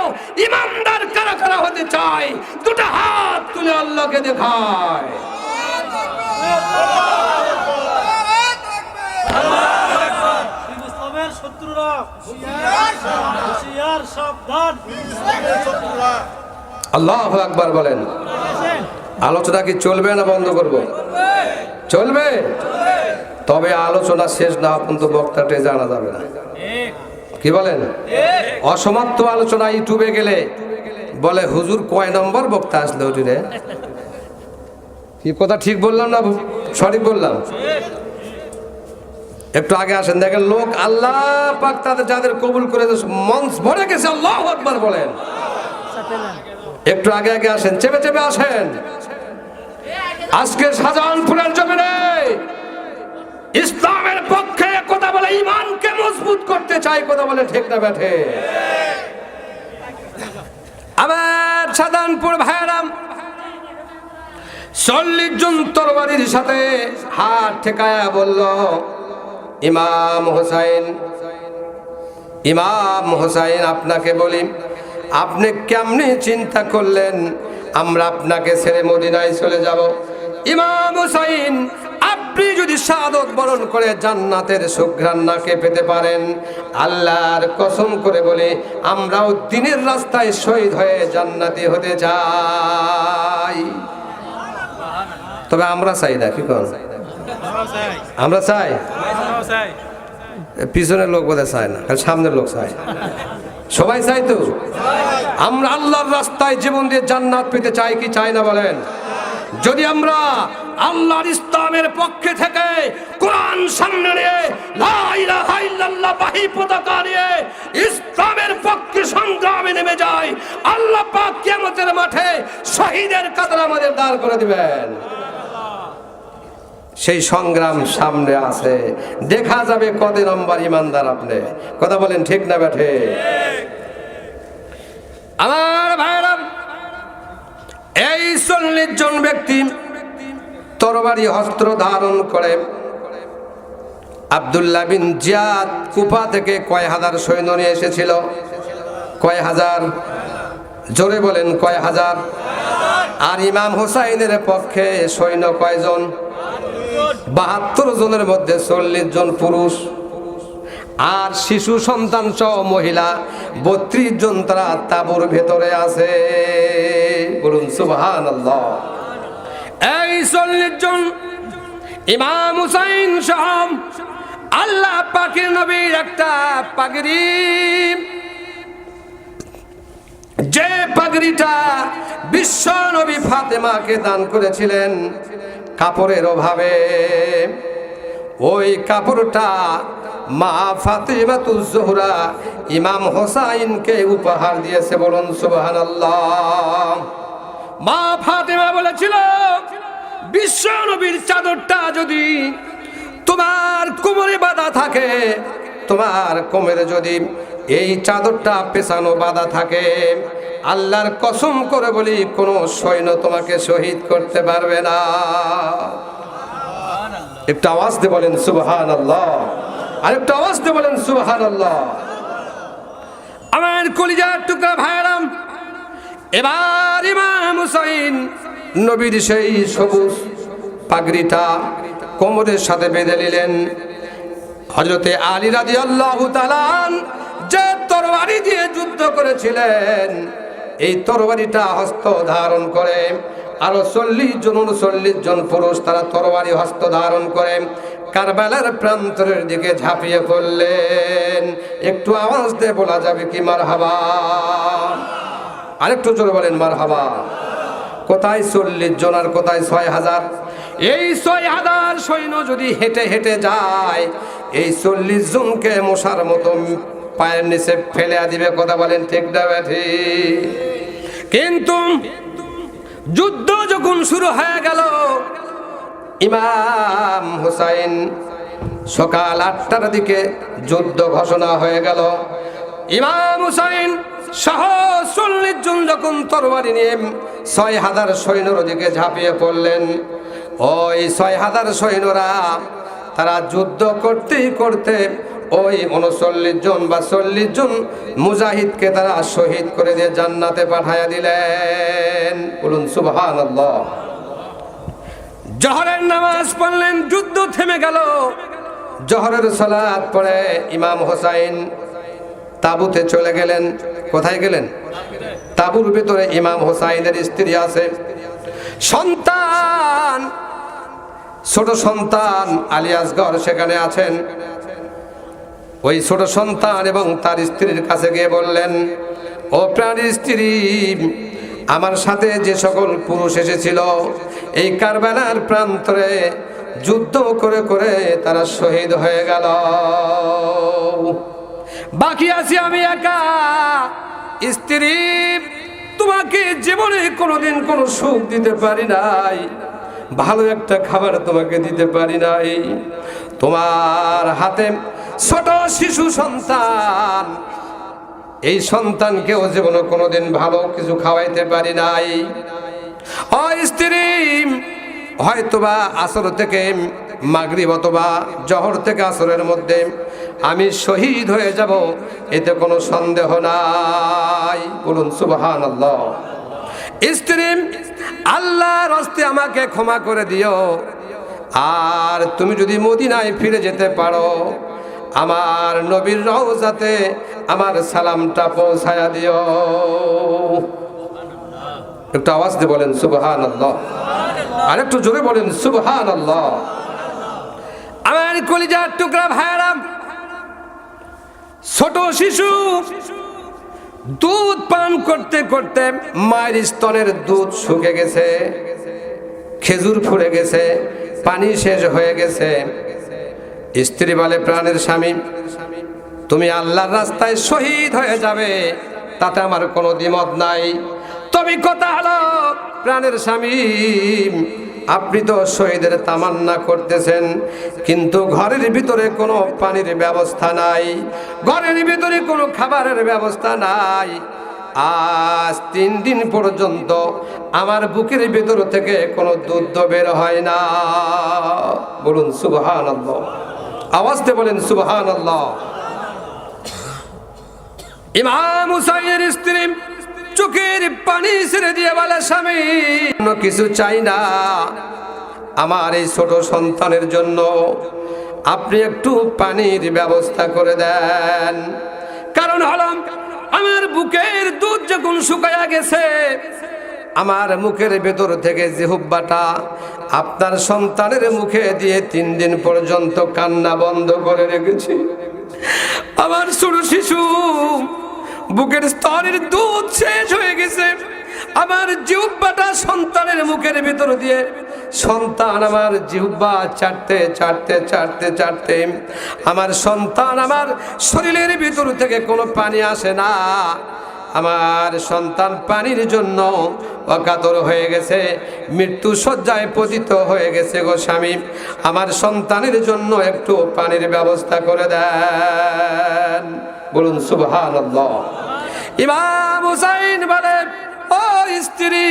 ঈমানদার কারা কারা হতে চাই? দুটো হাত তুলে আল্লাহকে দেখায়। আল্লাহু আকবার বলেন। আলোচনা কি চলবে না বন্ধ করব? চলবে। তবে আলোচনা শেষ না পর্যন্ত বক্তাটা জানা যাবে না। কি বলেন? অসমাপ্ত আলোচনা ইউটিউবে গেলে বলে হুজুর কয় নম্বর বক্তা আসলে হুজুরে? কি কথা ঠিক বললাম না সঠিক বললাম? একটু আগে আসেন, দেখেন লোক আল্লাহ পাক তাদের যাদের কবুল করে মঞ্চ ভরে গেছে। আল্লাহু আকবার বলেন। একটু আগে আগে আসেন, চেপে চেপে আসেন। আজকে শাহজাহানপুরের জমিনে ইসলামের পক্ষে কথা বলে ঈমানকে মজবুত করতে চাই। কথা বলে ঠিক না বেঠে? আমার শাহজাহানপুর ভাইরাম 40 জন তরবারির সাথে হাত ঠেকায়া বলল, ইমাম হুসাইন, ইমাম হুসাইন, আপনাকে বলি, আপনি কেমনে চিন্তা করলেন আমরা আপনাকে ছেড়ে মদিনায় চলে যাব? ইমাম হুসাইন, আপনি যদি শাহাদাত বরণ করে জান্নাতের সুঘ্রাণ নাকে পেতে পারেন, আল্লাহর কসম করে বলে আমরাও দ্বীনের রাস্তায় শহীদ হয়ে জান্নাতি হতে চাই। তবে আমরা চাই না, কি কোন? আমরা চাই? পিছনের লোক বোধহয় চায় না, সামনের লোক চায়। সবাই চাই তো? আমরা আল্লাহর রাস্তায় জীবন দিয়ে জান্নাত পেতে চাই কি চাই না বলেন? যদি আমরা আল্লাহর ইসলামের পক্ষে থেকে কোরআন সামনে নিয়ে লা ইলাহা ইল্লাল্লাহ বাহি পতাকা নিয়ে ইসলামের পক্ষে সংগ্রামে নেমে যাই, আল্লাহ পাক শহীদের কাতারে আমাদের দাঁড় করে দিবেন। সেই সংগ্রাম সামনে আছে, দেখা যাবে কত নম্বর ইমানদার আপনি। কথা বলেন ঠিক না বেঠে? আমার ভাইরা, এই 40 জন ব্যক্তি তরবারি অস্ত্র ধারণ করে আব্দুল্লাহ বিন জিয়াদ কুফা থেকে কয় হাজার সৈন্য নিয়ে এসেছিল? কয় হাজার? জোরে বলেন কয় হাজার? আর ইমাম হুসাইনের পক্ষে সৈন্য কয়জন? 72 জনের মধ্যে 40 জন পুরুষ আর শিশু সন্তান সহ মহিলা 32 জন, তারা তাঁবুর ভেতরে আছে। বলুন সুবহানাল্লাহ। এই 40 জন ইমাম হুসাইন সহ আল্লাহ পাকের নবীর একটা পাগড়ি, যে পাগড়িটা বিশ্ব নবী ফাতেমাকে দান করেছিলেন কাপড়ের অভাবে, ওই কাপড়টা মা ফাতেমাতুজ জোহরা ইমাম হোসাইনকে উপহার দিয়েছে। বলুন সুবহানাল্লাহ। মা ফাতেমা বলেছিল, বিশ্ব নবীর চাদরটা যদি তোমার কোমরে বাঁধা থাকে, তোমার কোমরে যদি এই চাদরটা পেছানো বাঁধা থাকে, আল্লাহর কসম করে বলি কোন সৈন্য তোমাকে শহীদ করতে পারবে না। একটু আওয়াজ দিয়ে বলেন সুবহানাল্লাহ। আর একটু আওয়াজ দিয়ে বলেন সুবহানাল্লাহ। আমার কলিজার টুকরা ভাইরাম, এবার ইমাম হুসাইন নবীর সেই সবুজ পাগড়িটা কোমরের সাথে বেঁধে নিলেন। হযরতে আলী রাদিয়াল্লাহু তাআলা যে তরবারি দিয়ে যুদ্ধ করেছিলেন, এই তরবারিটা হস্ত ধারণ করে আরো 40 জন পুরুষ তারা তরবারি হস্ত ধারণ করে কারবালার প্রান্তরের দিকে ঝাঁপিয়ে পড়লেন। একটু আওয়াজ দিয়ে বলা যাবে কি মারহাবা? আরেকটু জোরে বলেন মারহাবা। কোথায় 40 জন আর কোথায় 6000? এই 6000 সৈন্য যদি হেঁটে হেঁটে যায়, এই 40 জনকে মশার মতো পায়ের নিচে ফেলে দিবে। কথা বলেন ঠিক না বেঠি? কিন্তু যুদ্ধ যখন শুরু হয়ে গেল, ইমাম হুসাইন সকাল 8টার দিকে যুদ্ধ ঘোষণা হয়ে গেল। ইমাম হুসাইন সহ 40 জন যখন তরবারি নিয়ে 6000 সৈন্যর দিকে ঝাঁপিয়ে পড়লেন, ওই 6000 সৈন্যরা তারা যুদ্ধ করতে করতে ওই 39 জন বা 40 জন মুজাহিদকে তারা শহীদ করে দিয়ে জান্নাতে পাঠাইয়া দিলেন। বলুন সুবহানাল্লাহ। জোহরের নামাজ পড়লেন, যুদ্ধ থেমে গেল। জোহরের সালাত পড়ে ইমাম হুসাইন তাঁবুতে চলে গেলেন। কোথায় গেলেন? তাঁবুর ভিতরে ইমাম হুসাইনের স্ত্রী আছে, সন্তান, ছোট সন্তান আলী আসগর সেখানে আছেন। ওই ছোট সন্তান এবং তার স্ত্রীর কাছে গিয়ে বললেন, ও প্রাণীর স্ত্রী, আমার সাথে যে সকল পুরুষ এসেছিল এই কারবালার প্রান্তরে যুদ্ধ করে করে তারা শহীদ হয়ে গেল, বাকি আছি আমি একা। স্ত্রী, তোমাকে জীবনে কোনোদিন কোনো সুখ দিতে পারি নাই, ভালো একটা খাবার তোমাকে দিতে পারি নাই, তোমার হাতে ছোট শিশু সন্তান, এই সন্তানকেও জীবনে কোনোদিন ভালো কিছু খাওয়াইতে পারি নাই। ও স্ত্রী, হয়তোবা আসর থেকে মাগরিব অথবা জহর থেকে আসরের মধ্যে আমি শহীদ হয়ে যাব, এতে কোনো সন্দেহ নাই। বলুন সুবহানাল্লাহ। স্ত্রী, আল্লাহর হস্তে আমাকে ক্ষমা করে দিও, আর তুমি যদি মদিনায় ফিরে যেতে পারো, আমার নবীর রওজাতে আমার সালামটা পৌঁছায়া দিও। একটু আওয়াজ দিয়ে বলেন সুবহানাল্লাহ। আর একটু জোরে বলেন সুবহানাল্লাহ। আমার কলিজার টুকরা ভাইরা, ছোট শিশু দুধ পান করতে করতে মায়ের স্তনের দুধ শুকে গেছে, খেজুর ফুরে গেছে, পানি শেষ হয়ে গেছে। স্ত্রী বলে, প্রাণের স্বামী, তুমি আল্লাহর রাস্তায় শহীদ হয়ে যাবে, তাতে আমার কোনো দ্বিমত নাই। তবে কথা হলো প্রাণের স্বামী, আপনি তো শহীদের তামান্না করতেছেন, কিন্তু ঘরের ভিতরে কোনো পানির ব্যবস্থা নাই, ঘরের ভিতরে কোনো খাবারের ব্যবস্থা নাই। আজ 3 দিন পর্যন্ত আমার বুকের ভিতর থেকে কোনো দুধ বের হয় না। বলুন সুবহানাল্লাহ, আওয়াজতে বলেন সুবহানাল্লাহ। ইমাম হুসাইনের স্ত্রী চোখের পানি ছেড়ে দিয়ে বলে, স্বামী কিছু চাই না, আমার এই ছোট সন্তানের জন্য আপনি একটু পানির ব্যবস্থা করে দেন। কারণ হলো আমার বুকের দুধ যখন শুকায়া গেছে, আমার মুখের ভেতর থেকে জিহ্বাটা আপনার সন্তানের মুখে দিয়ে 3 দিন পর্যন্ত কান্না বন্ধ করে রেখেছি। আমার ছোট শিশু বুকের স্তরের দুধ শেষ হয়ে গেছে, আমার জিহ্বাটা সন্তানের মুখের ভিতর দিয়ে, সন্তান আমার জিহ্বা চাটতে চাটতে চাটতে চাটতে আমার সন্তান আমার শরীরের ভিতর থেকে কোনো পানি আসে না। আমার সন্তান পানির জন্য অকাতর হয়ে গেছে, মৃত্যু শয্যায় পতিত হয়ে গেছে। গো স্বামী, আমার সন্তানের জন্য একটু পানির ব্যবস্থা করে দেন। বলুন সুবহানাল্লাহ। ইমাম হুসাইন বলে, ও স্ত্রী,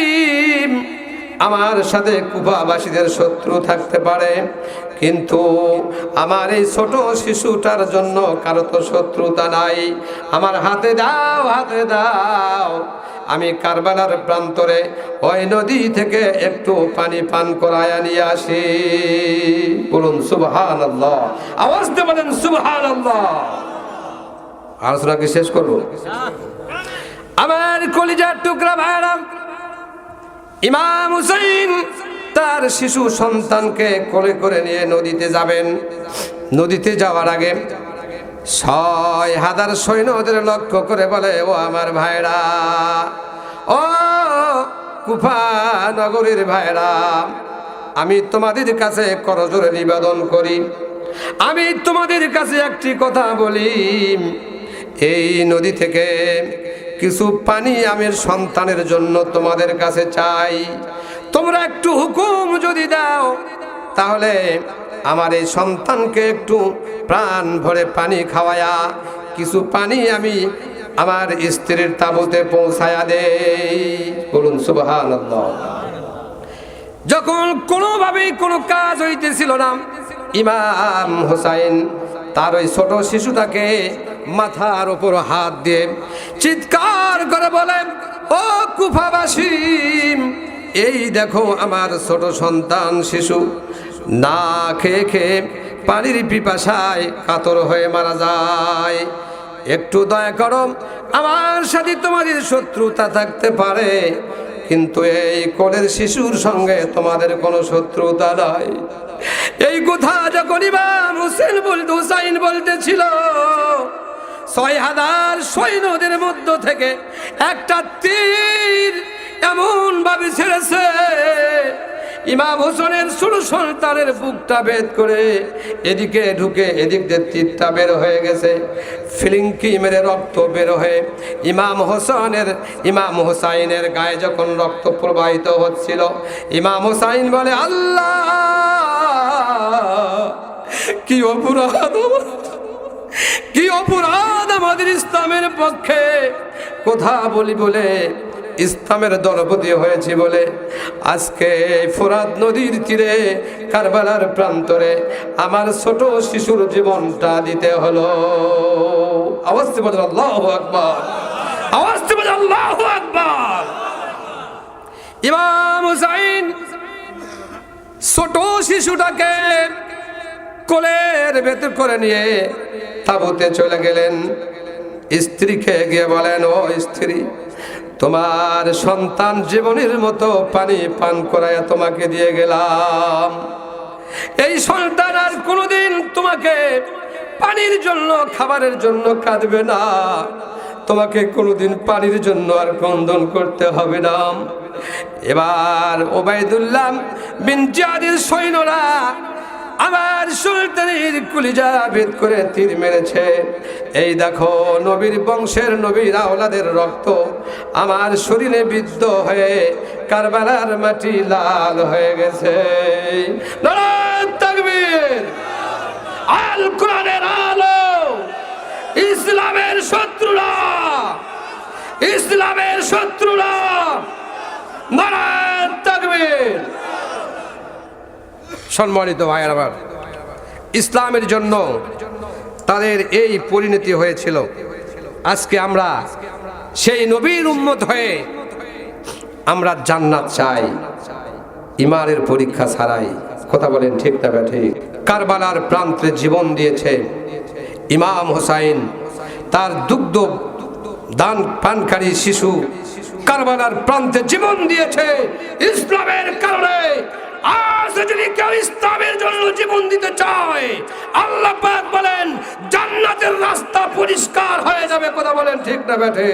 আমার সাথে কুফাবাসীদের শত্রু থাকতে পারে, কিন্তু আমার এই ছোট শিশুটার জন্য কারো তো শত্রুতা নাই। আমার হাতে দাও, হাতে দাও, আমি কারবালার প্রান্তরে ওই নদী থেকে একটু পানি পান করায় নিয়ে আসি। বলুন সুবহানাল্লাহ, আওয়াজ দিয়ে বলেন সুবহানাল্লাহ। আলোচনা কি শেষ করবো? আমার কলিজার টুকরা ভাইরা, ইমাম হুসাইন তার শিশু সন্তানকে কোলে করে নিয়ে নদীতে যাবেন। নদীতে যাওয়ার আগে 6000 সৈন্যদের লক্ষ্য করে বলে, ও আমার ভাইরা, ও কুফা নগরীর ভাইরা, আমি তোমাদের কাছে করজোড়ে নিবেদন করি, আমি তোমাদের কাছে একটি কথা বলি, এই নদী থেকে কিছু পানি আমার সন্তানের জন্য তোমাদের কাছে চাই। তোমরা একটু হুকুম যদি দাও, তাহলে আমার এই সন্তানকে একটু প্রাণ ভরে পানি খাওয়ায়া কিছু পানি আমি আমার স্ত্রীর তাঁবুতে পৌঁছায়া দেই। বলুন সুবহানাল্লাহ। যখন কোনোভাবেই কোনো কাজ হইতেছিল না, ইমাম হুসাইন তার ওই ছোট শিশুটাকে মাথার উপর হাত দিয়ে চিৎকার করে বলেন, ও কুফাবাসী, এই দেখো আমার ছোট সন্তান শিশু না খেয়ে খেয়ে পানির পিপাসায় কাতর হয়ে মারা যায়। একটু দয়া করো, আমার সাথে তোমাদের শত্রুতা থাকতে পারে, কিন্তু এই কোলের শিশুর সঙ্গে তোমাদের কোনো শত্রুতা নাই। এই কথা যখন ইমাম হুসাইন বলতেছিল, 6000 সৈন্যদের মধ্য থেকে একটা তীর এমন ভাবে ছেড়েছে, ইমাম হোসেনের ছোট সন্তানের বুকটা ভেদ করে এদিকে ঢুকে এদিক দিয়ে তীরটা বের হয়ে গেছে। ফিলিংকি মেরে রক্ত বের হয়ে ইমাম হোসাইনের গায়ে যখন রক্ত প্রবাহিত হচ্ছিল, ইমাম হোসাইন বলে, আল্লাহ কি অপরাধ, কি অপরাধ আমাদের ইসলামের পক্ষে কথা বলি বলে, ইসলামের দলপতি হয়েছে বলে আজকে ফোরাত নদীর তীরে কারবালার প্রান্তরে আমার ছোট শিশুর জীবনটা দিতে হলো। আওয়াজ দিয়ে বলেন আল্লাহু আকবার, আওয়াজ দিয়ে বলেন আল্লাহু আকবার। ইমাম হুসাইন ছোট শিশুটাকে কোলের ভেতর করে নিয়ে তাঁবুতে চলে গেলেন। স্ত্রীকে গিয়ে বলেন, ও স্ত্রী, তোমার সন্তান জীবনের মতো পানি পান করায় তোমাকে দিয়ে গেলাম, এই সন্তান আর কোনোদিন তোমাকে পানির জন্য খাবারের জন্য কাঁদবে না, তোমাকে কোনোদিন পানির জন্য আর ক্রন্দন করতে হবে না। এবার ওবাইদুল্লাহ বিন জিয়াদের সৈন্যরা আমার সুলতানের কলিজা ভেদ করে তীর মেরেছে। এই দেখো নবীর বংশের নবীর আওলাদের রক্ত আমার শরীরে বিদ্ধ হয়ে কারবালার মাটি লাল হয়ে গেছে। নারায়ে তাকবীর। আল কোরআনের আলো, ইসলামের শত্রুরা, ইসলামের শত্রুরা, নারায়ে তাকবীর। সম্মানিত ভাইয়ের আমার, ইসলামের জন্য তাদের এই পরিণতি হয়েছিল। আজকে আমরা সেই নবীর উম্মত হয়ে আমরা জান্নাত চাই ঈমানের পরীক্ষা ছাড়াই। কথা বলেন ঠিক না ঠিক? কারবালার প্রান্তে জীবন দিয়েছে ইমাম হোসাইন, তার দুগ্ধ দান পানকারী শিশু কারবালার প্রান্তে জীবন দিয়েছে ইসলামের কারণে। আজ যদি কেউ ইসলামের জন্য জীবন দিতে চায়, আল্লাহ পাক বলেন জান্নাতের রাস্তা পরিষ্কার হয়ে যাবে। কথা বলেন ঠিক না বেঠে?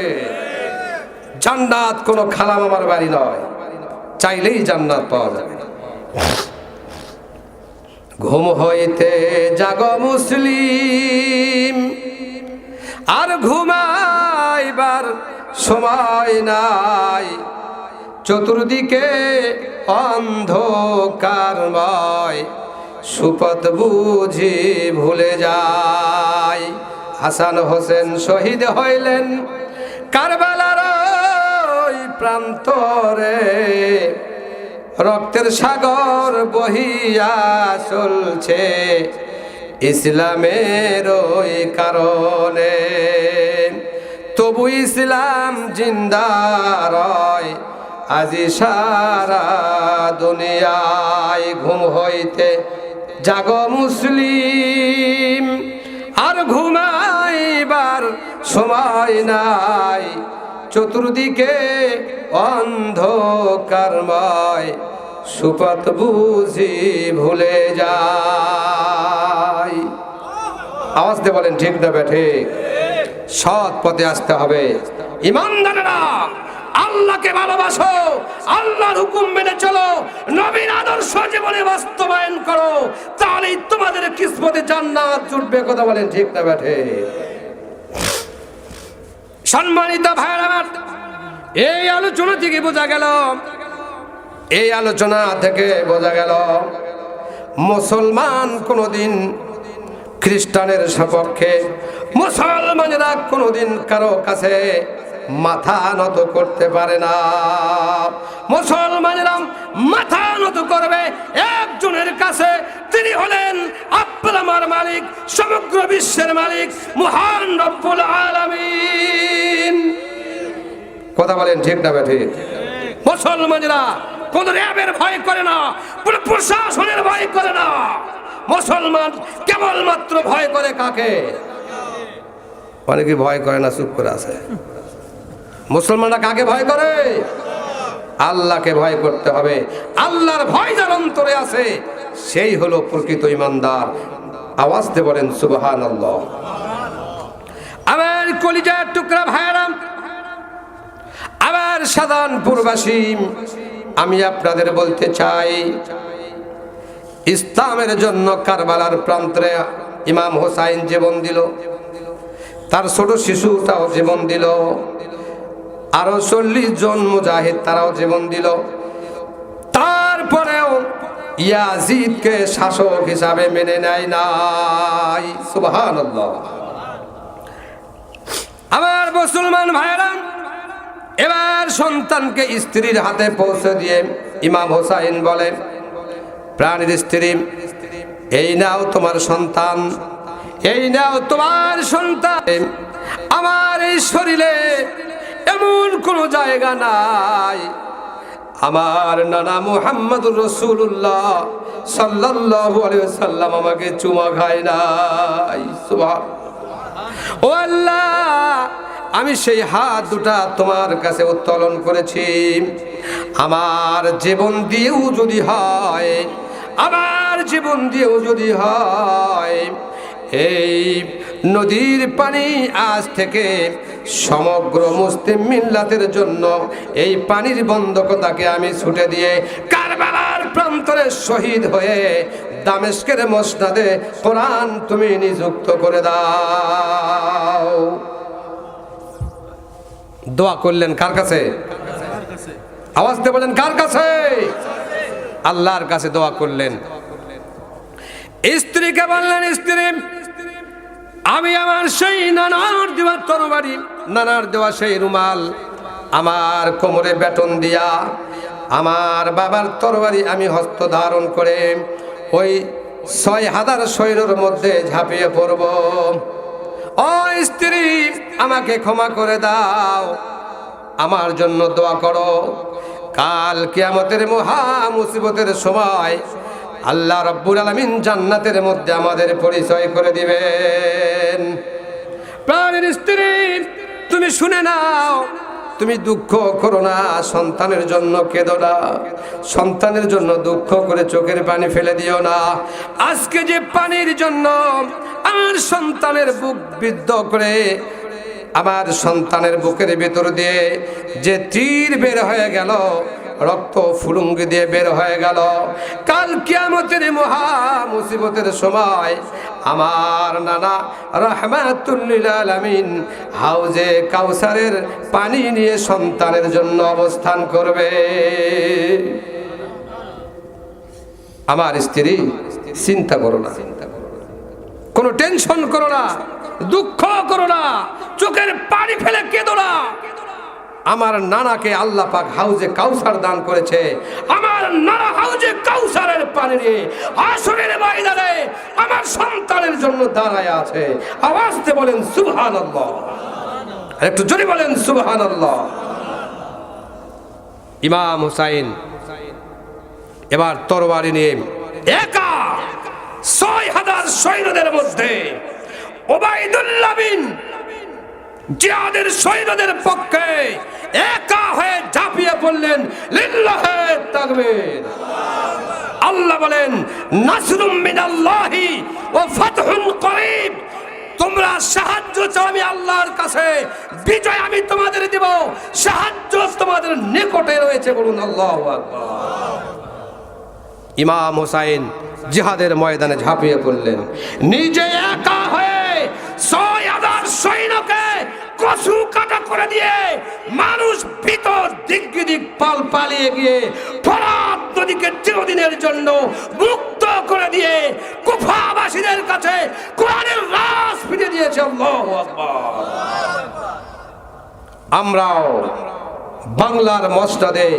জান্নাত কোনো খালা মামার বাড়ি নয়, চাইলেই জান্নাত পাওয়া যাবে। ঘুম হইতে জাগো মুসলিম, আর ঘুমাইবার সময় নাই, চতুর্দিকে অন্ধকারময়, সুপথ বুঝি ভুলে যায়। হাসান হোসেন শহীদ হইলেন কারবালার ওই প্রান্তরে, রক্তের সাগর বহিয়া চলছে ইসলামের ওই কারণে। তবু ইসলাম জিন্দা রয় আজি সারা দুনিয়ায়। ঘুম হইতে জাগো মুসলিম, আর ঘুমাইবার সময় নাই, চতুর্দিকে অন্ধকারময়, সুপথ বুঝি ভুলে যায়। আওয়াজ দিয়ে বলেন ঠিক না বেঠে? সৎ পথে আসতে হবে। ইমানদারেরা আল্লাহকে ভালোবাসো, আল্লাহর হুকুম মেনে চলো, নবীর আদর্শ জীবনে বাস্তবায়ন করো, তাহলেই তোমাদের কিসমতে জান্নাত জুটবে। কথা বলেন ঠিক না বেঠে? সম্মানিত ভাইরা আমার, এই আলোচনা থেকে বোঝা গেল, এই আলোচনা থেকে বোঝা গেল মুসলমান কোনোদিন খ্রিস্টানের সপক্ষে, মুসলমানেরা কোনোদিন কারো কাছে মাথা নত করতে পারে না। মুসলমানেরা মাথা নত করবে একজনের কাছে, তিনি হলেন আপনার আমার মালিক, সমগ্র বিশ্বের মালিক, মহান রব্বুল আলামিন। কথা বলেন ঠিক না ঠিক? মুসলমানেরা কোন র্যাবের ভয় করে না, কোন প্রশাসনের ভয় করে না। মুসলমান কেবলমাত্র ভয় করে কাকে? অনেকে ভয় করে না, চুপ করে আছে। মুসলমানরা কাকে ভয় করে? আল্লাহকে ভয় করতে হবে। আল্লাহর ভয় যার অন্তরে আছে সেই হলো প্রকৃত ইমানদার। আওয়াজ দিয়ে বলেন সুবহানাল্লাহ। আমার কলিজার টুকরা ভাইরা, আমার সাধারণপুরবাসী, আমি আপনাদের বলতে চাই, ইসলামের জন্য কারবালার প্রান্তরে ইমাম হোসাইন জীবন দিল, তার ছোট শিশুটাও জীবন দিল, আরো 40 জন মুজাহিদ তারাও জীবন দিল। তারপরেও ইয়াজিদকে শাসক হিসাবে মেনে নেয় নাই। সুবহানাল্লাহ। আমার মুসলমান ভাইরা, এবার সন্তানকে স্ত্রীর হাতে পৌঁছে দিয়ে ইমাম হোসাইন বলে, প্রাণের স্ত্রী, এই নাও তোমার সন্তান, এই নাও তোমার সন্তান। আমার এই শরীরে এমন কোন জায়গা নাই আমার নানা মুহাম্মদুর রাসূলুল্লাহ সাল্লাল্লাহু আলাইহি ওয়াসাল্লাম আমাকে চুমা খায় নাই। সুবহানাল্লাহ। ও আল্লাহ, আমি সেই হাত দুটা তোমার কাছে উত্তোলন করেছি। আমার জীবন দিয়েও যদি হয়, আমার জীবন দিয়েও যদি হয়, এই নদীর পানি আজ থেকে সমগ্র মুসলিম মিল্লাতের জন্য এই পানির বন্ধকতাকে আমি ছুটে দিয়ে কারবালার প্রান্তরে শহীদ হয়ে দামেস্কের মসনদে কোরআন তুমি নিযুক্ত করে দাও। দোয়া করলেন কার কাছে? আওয়াজ দিয়ে বলেন কার কাছে? আল্লাহর কাছে দোয়া করলেন। স্ত্রীকে বললেন, স্ত্রী আমি আমার সেই নানার দেওয়া তরবারি, নানার দেওয়া সেই রুমাল আমার কোমরে বেটন দিয়া আমার বাবার তরবারি আমি হস্ত ধারণ করে ওই ৬,০০০ সৈন্যের মধ্যে ঝাঁপিয়ে পড়ব। ও স্ত্রী আমাকে ক্ষমা করে দাও, আমার জন্য দোয়া করো। কাল কিয়ামতের মহা মুসিবতের সময় আল্লাহ রাব্বুল আলামিন জান্নাতের মধ্যে আমাদের পরিচয় করে দিবেন। প্রাণের স্ত্রী তুমি শুনে নাও, তুমি দুঃখ করো না, সন্তানের জন্য কেঁদো না, সন্তানের জন্য দুঃখ করে চোখের পানি ফেলে দিও না। আজকে যে পানির জন্য আমার সন্তানের বুক বিদ্ধ করে আমার সন্তানের বুকের ভেতর দিয়ে যে তীর বের হয়ে গেল, রক্ত ফুলুঙ্গি দিয়ে বের হয়ে গেল, কাল কিয়ামতের মহা মুসিবতের সময় আমার নানা রাহমাতুল লিল আলামিন হাউজে কাউসারের পানি নিয়ে সন্তানের জন্য অবস্থান করবে। আমার স্ত্রী চিন্তা করো না, কোনো টেনশন করো না, দুঃখ করো না, চোখের পানি ফেলে কেঁদো না। আমার নানাকে আল্লাহ পাক হাউজে কাউসার দান করেছে, আমার নানা হাউজে কাউসারের পানি নিয়ে হাসরের ময়দানে আমার সন্তানের জন্য দাঁড়ায় আছে। আওয়াজ দিয়ে বলেন সুবহানাল্লাহ, আর একটু জোরে বলেন সুবহানাল্লাহ। ইমাম হুসাইন এবার তরবারি নিয়ে একা ৬,০০০ সৈন্যদের মধ্যে ওবাইদুল্লাহ বিন জিয়াদের সৈন্যদের পক্ষে একা হয়ে ঝাঁপিয়ে পড়লেন। লিল্লাহে তাকবীর। আল্লাহ বলেন নাসরুম মিনাল্লাহি ওয়া ফাতহুন করিব, তোমরা সাহায্য চাও আমি আল্লাহর কাছে, বিজয় আমি তোমাদের দেব, সাহায্য তোমাদের নিকটে রয়েছে, বলুন আল্লাহু আকবার। ইমাম হুসাইন জিহাদের ময়দানে ঝাঁপিয়ে পড়লেন, নিজে একা হয়ে ৬,০০০ সৈন্যকে কসু কাটা করে দিয়ে মানুষ ভিতর দিক দিক পালিয়ে গিয়ে ফরাত নদীকে চিরদিনের জন্য মুক্ত করে দিয়ে কুফাবাসীদের কাছে কোরআনের রাস ফিরে দিয়েছে। আল্লাহু আকবার। আমরাও বাংলার মসনদে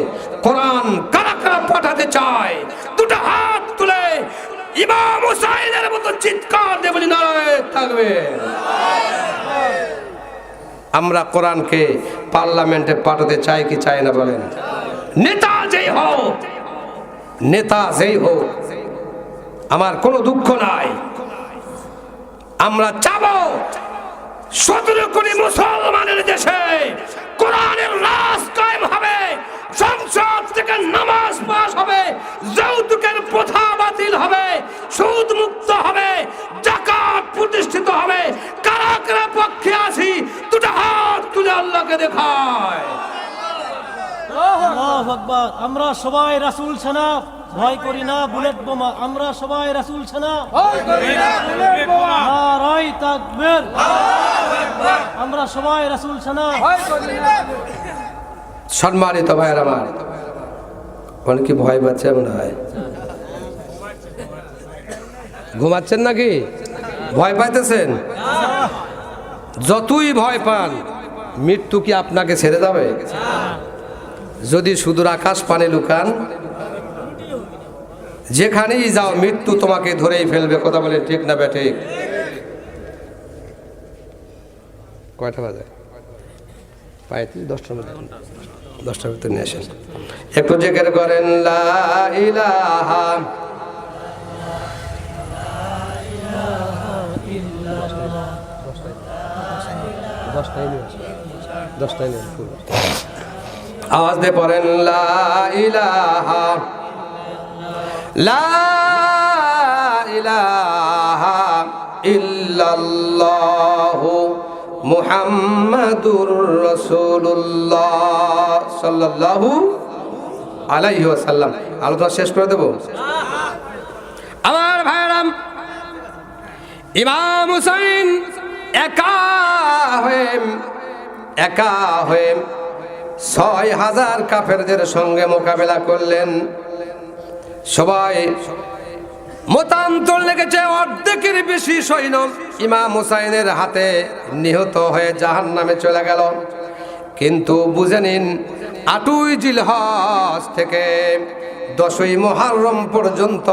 কোরআন কারা কারা পাঠাতে চাই? দুটো হাত তুলে ইমাম হুসাইনের মতো চিৎকার দিয়ে বলি নারায়ে তাকবীর। আমরা কোরআনকে পার্লামেন্টে পাঠাতে চাই কি চাই না বলেন? নেতা যেই হোক, নেতা যেই হোক, আমার কোনো দুঃখ নাই। আমরা চাবো ১৭ কোটি মুসলমানের দেশে কোরআনের রাজ কায়েম হবে, সংসদ থেকে নামাজ পাস হবে, যৌতুকের প্রথা বাতিল হবে, সুদ মুক্ত হবে, যাকাত প্রতিষ্ঠিত হবে। কারা কারা পক্ষে আছি দুটো হাত তুলে আল্লাহকে দেখায়। আল্লাহু আকবার। আমরা সবাই রাসূল ছানা ভয় করি না বুলেট বোমা, আমরা সবাই রাসূল ছানা ভয় করি না বুলেট বোমা। নারায়ে তাকবীর, আল্লাহু আকবার। আমরা সবাই রাসূল ছানা ভয় করি না। সম্মানিত ভাইয়ের আমার, অনেকে ভয় পাচ্ছে মনে হয়, ঘুমাচ্ছেন নাকি? ভয় পাইতেছেন? যতই ভয় পান, মৃত্যু কি আপনাকে ছেড়ে যাবে? যদি সুদূর আকাশ পানে লুকান, যেখানেই যাও মৃত্যু তোমাকে ধরেই ফেলবে। কথা বলে ঠিক না বেঠিক? কয়টা বাজে? পাইতে 10টার মধ্যে, 10টার ভিতরে নিয়ে আসেন। একটু জিকির করেন লা ইলাহা আওয়াজ দিয়ে পড়েন লা ইলাহা লা ইলাহা ইল্লাল্লাহু মুহাম্মাদুর রাসূলুল্লাহ সাল্লাল্লাহু আলাইহি ওয়াসাল্লাম। আলোচনা শেষ করে দেব। আমার ইমাম হুসাইন একা হয়ে ৬,০০০ কাফেরদের সঙ্গে মোকাবেলা করলেন। সবাই মতান্তর লেগেছে, অর্ধেকের বেশি সৈন্য ইমাম হুসাইনের হাতে নিহত হয়ে জাহান্নামে চলে গেল। কিন্তু বুঝে নিন, ৮ই জিলহজ থেকে ১০ই মুহররম পর্যন্ত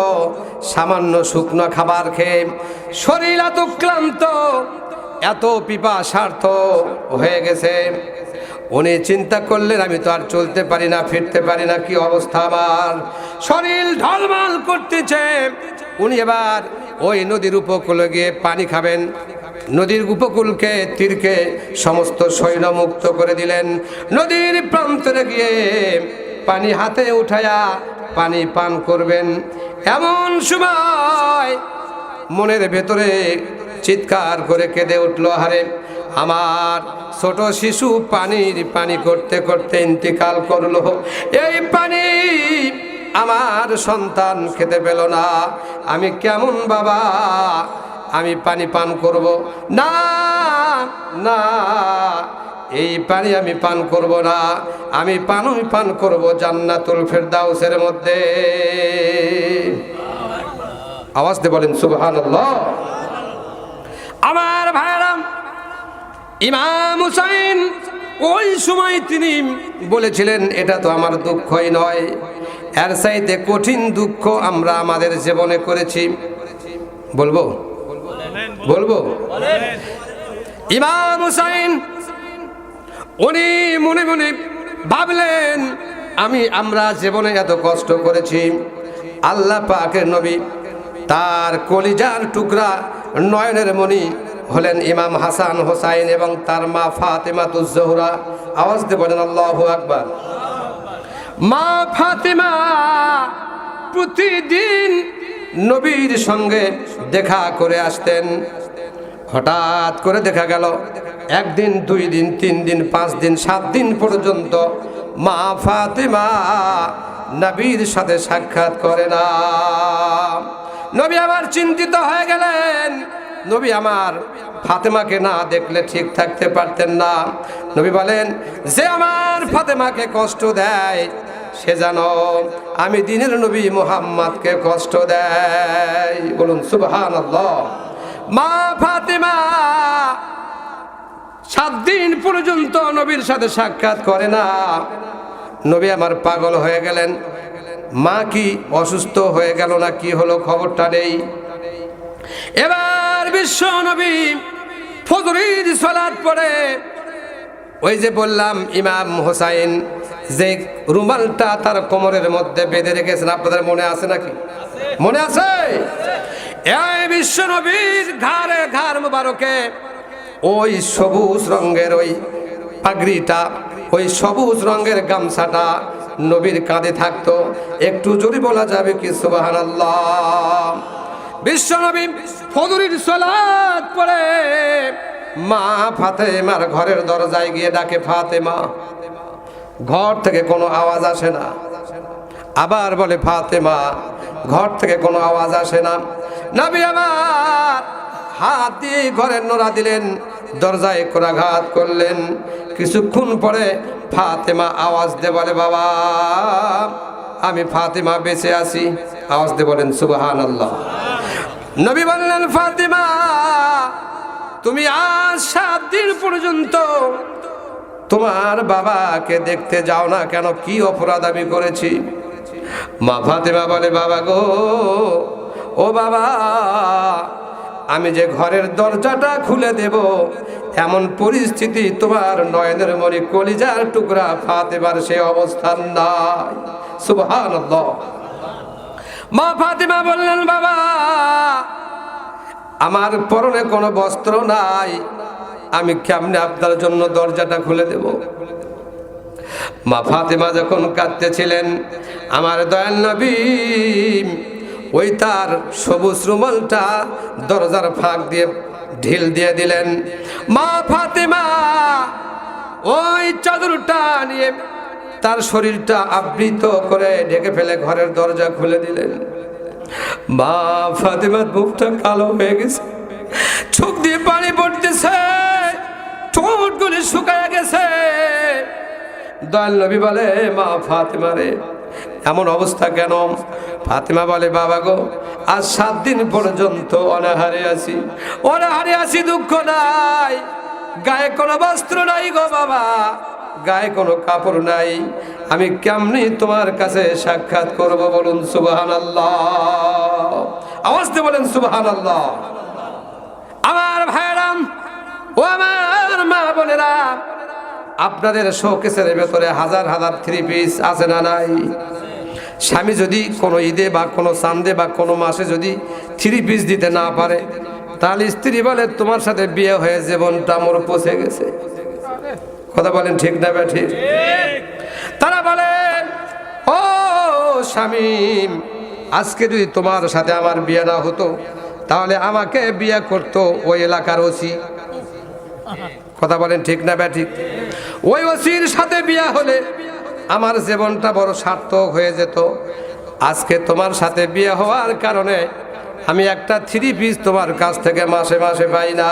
সামান্য শুকনো খাবার খেয়ে শরীর এত ক্লান্ত, এত পিপাসার্থ হয়ে গেছে। উনি চিন্তা করলেন, আমি তো আর চলতে পারি না, ফিরতে পারি না, কি অবস্থা আমার, শরীর ঢলমাল করতেছে। উনি এবার ওই নদীর উপকূলে গিয়ে পানি খাবেন। নদীর উপকূলকে তীরকে সমস্ত সৈন্য মুক্ত করে দিলেন। নদীর প্রান্তরে গিয়ে পানি হাতে উঠায়া পানি পান করবেন। এমন সময় মনের ভেতরে চিৎকার করে কেঁদে উঠল, হারে আমার ছোট শিশু পানি করতে করতে ইন্তিকাল করলো। এই পানি আমার সন্তান খেতে পেল না, আমি কেমন বাবা, আমি পানি পান করব না, না এই পানি আমি পান করব না, আমি পান করব জান্নাতুল ফেরদাউসের মধ্যে। আওয়াজ দিয়ে বলেন সুবহানাল্লাহ। আমার ভাইরা, ইমাম হুসাইন ওই সময় তিনি বলেছিলেন, এটা তো আমার দুঃখই নয়, এর চাইতে কঠিন দুঃখ আমরা আমাদের জীবনে করেছি। বলবো বলবো ইমাম হুসাইন উনি মনে মনে ভাবলেন, আমরা জীবনে এত কষ্ট করেছি, আল্লাহ পাকের নবী তার কলিজার টুকরা নয়নের মণি হলেন ইমাম হাসান হোসাইন এবং তার মা ফাতেমাতুজ জোহরা। আওয়াজ দিয়ে বলেন আল্লাহু আকবার। মা ফাতেমা প্রতিদিন নবীর সঙ্গে দেখা করে আসতেন। হঠাৎ করে দেখা গেল একদিন, 2 দিন, 3 দিন, 5 দিন, 7 দিন পর্যন্ত মা ফাতেমা নবীর সাথে সাক্ষাৎ করে না। নবী আবার চিন্তিত হয়ে গেলেন, নবী আমার ফাতেমাকে না দেখলে ঠিক থাকতে পারতেন না। নবী বলেন, যে আমার ফাতেমাকে কষ্ট দেয় সে যেন আমি দিনের নবী মুহাম্মদকে কষ্ট দেয়। বলুন সুবহানাল্লাহ। মা ফাতেমা 7 দিন পর্যন্ত নবীর সাথে সাক্ষাৎ করে না। নবী আমার পাগল হয়ে গেলেন, মা কি অসুস্থ হয়ে গেল না কি হলো, খবরটা নেই। এবার বিশ্ব নবী ফজরের সালাত পড়ে, ওই যে বললাম ইমাম হোসাইন যে রুমালটা তার কোমরের মধ্যে বেঁধে রেখেছেন, আপনাদের মনে আছে নাকি? মনে আছে? এই বিশ্ব নবীর ঘাড় মুবারকে ওই সবুজ রঙের ওই পাগড়িটা, ওই সবুজ রঙের গামছাটা নবীর কাঁধে থাকতো। একটু জোরে বলা যাবে কি সুবহানাল্লাহ। বিশ্ব নবী ফজরের সালাত পড়ে মা ফাতেমার ঘরের দরজায় গিয়ে ডাকে, ফাতেমা। ঘর থেকে কোনো আওয়াজ আসে না। আবার বলে, ফাতেমা। ঘর থেকে কোনো আওয়াজ আসে না। নবী আবার হাত দিয়ে ঘরের নোড়া দিলেন, দরজায় করাঘাত করলেন। কিছুক্ষণ পরে ফাতেমা আওয়াজ দিয়ে বলে, বাবা আমি ফাতেমা বেঁচে আছি। আওয়াজ দিয়ে বলেন সুবহানাল্লাহ। নবী বললেন, ফাতেমা তুমি আজ 7 দিন পর্যন্ত তোমার বাবাকে দেখতে যাও না কেন, কি অপরাধ আমি করেছি? মা ফাতেমা বলে, বাবা গো, ও বাবা, আমি যে ঘরের দরজাটা খুলে দেব এমন পরিস্থিতি তোমার নয়নের মণি কলিজার টুকরা ফাতেমার সে অবস্থান নাই। সুবহানাল্লাহ। মা ফাতেমা বললেন, বাবা আমার পরনে কোনো বস্ত্র নাই, আমি কেমনে আপনার জন্য দরজাটা খুলে দেব? মা ফাতেমা যখন কাঁদতেছিলেন, আমার দয়াল নবী ওই তার সবুজ রুমালটা দরজার ফাঁক দিয়ে ঢিল দিয়ে দিলেন। মা ফাতেমা ওই চাদরটা নিয়ে তার শরীরটা আবৃত করে ঢেকে ফেলে ঘরের দরজা খুলে দিলেন। মা ফাতেমার মুখটা কালো হয়ে গেছে। চোখ দিয়ে পানি পড়তেছে, ঠোঁটগুলি শুকায় গেছে। দয়াল নবী বলে, মা ফাতেমা রে, এমন অবস্থা কেন? ফাতেমা বলে, বাবা গো, আজ 7 দিন পর্যন্ত অনাহারে আছি, দুঃখ নাই, গায়ে কোনো বস্ত্র নাই গো বাবা, গায়ে কোনো কাপড় নাই, আমি কেমনি তোমার কাছে সাক্ষাৎ করব? বলুন সুবহানাল্লাহ, আওয়াজ দিয়ে বলেন সুবহানাল্লাহ। আমার ভাইরাম ও আমার মা বোনেরা, আপনাদের শোকেসের ভেতরে হাজার হাজার 3 পিস আছে না নাই? স্বামী যদি কোনো ঈদে বা কোনো চাঁদে বা কোনো মাসে যদি 3 পিস দিতে না পারে, তাহলে স্ত্রী বলে, তোমার সাথে বিয়ে হয়ে জীবনটা মোর পচে গেছে। কথা বলেন ঠিক না ঠিক? তারা বলে, ও স্বামী, আজকে যদি তোমার সাথে আমার বিয়ে না হতো, তাহলে আমাকে বিয়ে করতো ওই এলাকার ওসি। কথা বলেন ঠিক না ঠিক? ওই ওসির সাথে বিয়ে হলে আমার জীবনটা বড় সার্থক হয়ে যেত। আজকে তোমার সাথে বিয়ে হওয়ার কারণে আমি একটা 3 পিস তোমার কাছ থেকে মাসে মাসে পাই না।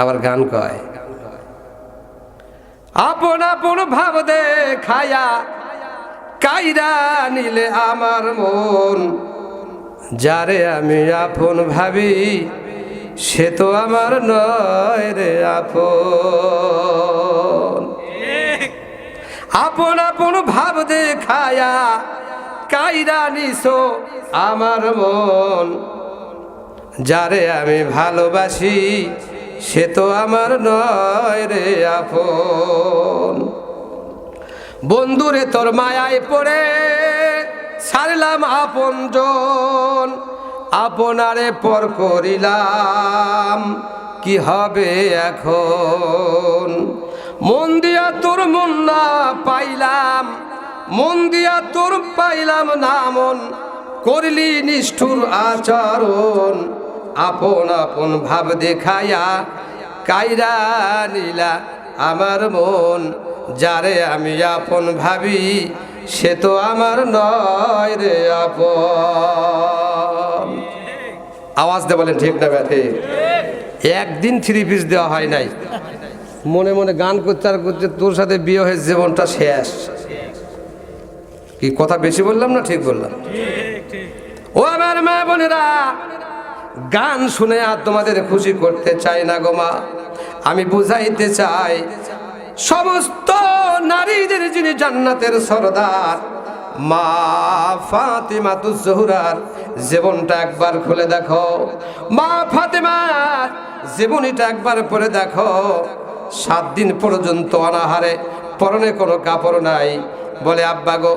আবার গান কয়, আপন আপন ভাব দেখায়া কাইরা নিলে আমার মন, যারে আমি আপন ভাবি সে তো আমার নয় রে আপন। আপন আপন ভাব দেখায়া কাইরা নিছো আমার মন, যারে আমি ভালোবাসি সে তো আমার নয় রে আপন। বন্ধুরে তোর মায়ায় পড়ে ছাড়লাম আপনজন, আপনারে পর করিলাম কি হবে এখন? মন দিয়া তোর মন না পাইলাম, মন দিয়া তোর পাইলাম না মন, করলি নিষ্ঠুর আচরণ। আপন আপন ভাব দেখায়া কাইরা নিলা আমার মন, যারে আমি আপন ভাবি সে তো আমার নয় রে আপন। আওয়াজ দিয়ে বলেন ঠিক না ব্যাঠে? একদিন 3 পিস দেওয়া হয় নাই, মনে মনে গান করতে আর করতে তোর সাথে বিয়ে হয়ে জীবনটা শেষ। কি কথা বেশি বললাম না ঠিক বললাম? ও আমার মা বোনেরা, গান শুনে আর তোমাদের খুশি করতে চাই না গো মা, আমি বুঝাইতে চাই সমস্ত নারীদের যিনি জান্নাতের সরদার মা ফাতেমাতুজ জোহরার জীবনটা একবার খুলে দেখো, মা ফাতেমার জীবনীটা একবার পড়ে দেখো। 7 দিন পর্যন্ত অনাহারে, পরনে কোনো কাপড় নাই। বলে, আব্বা গো,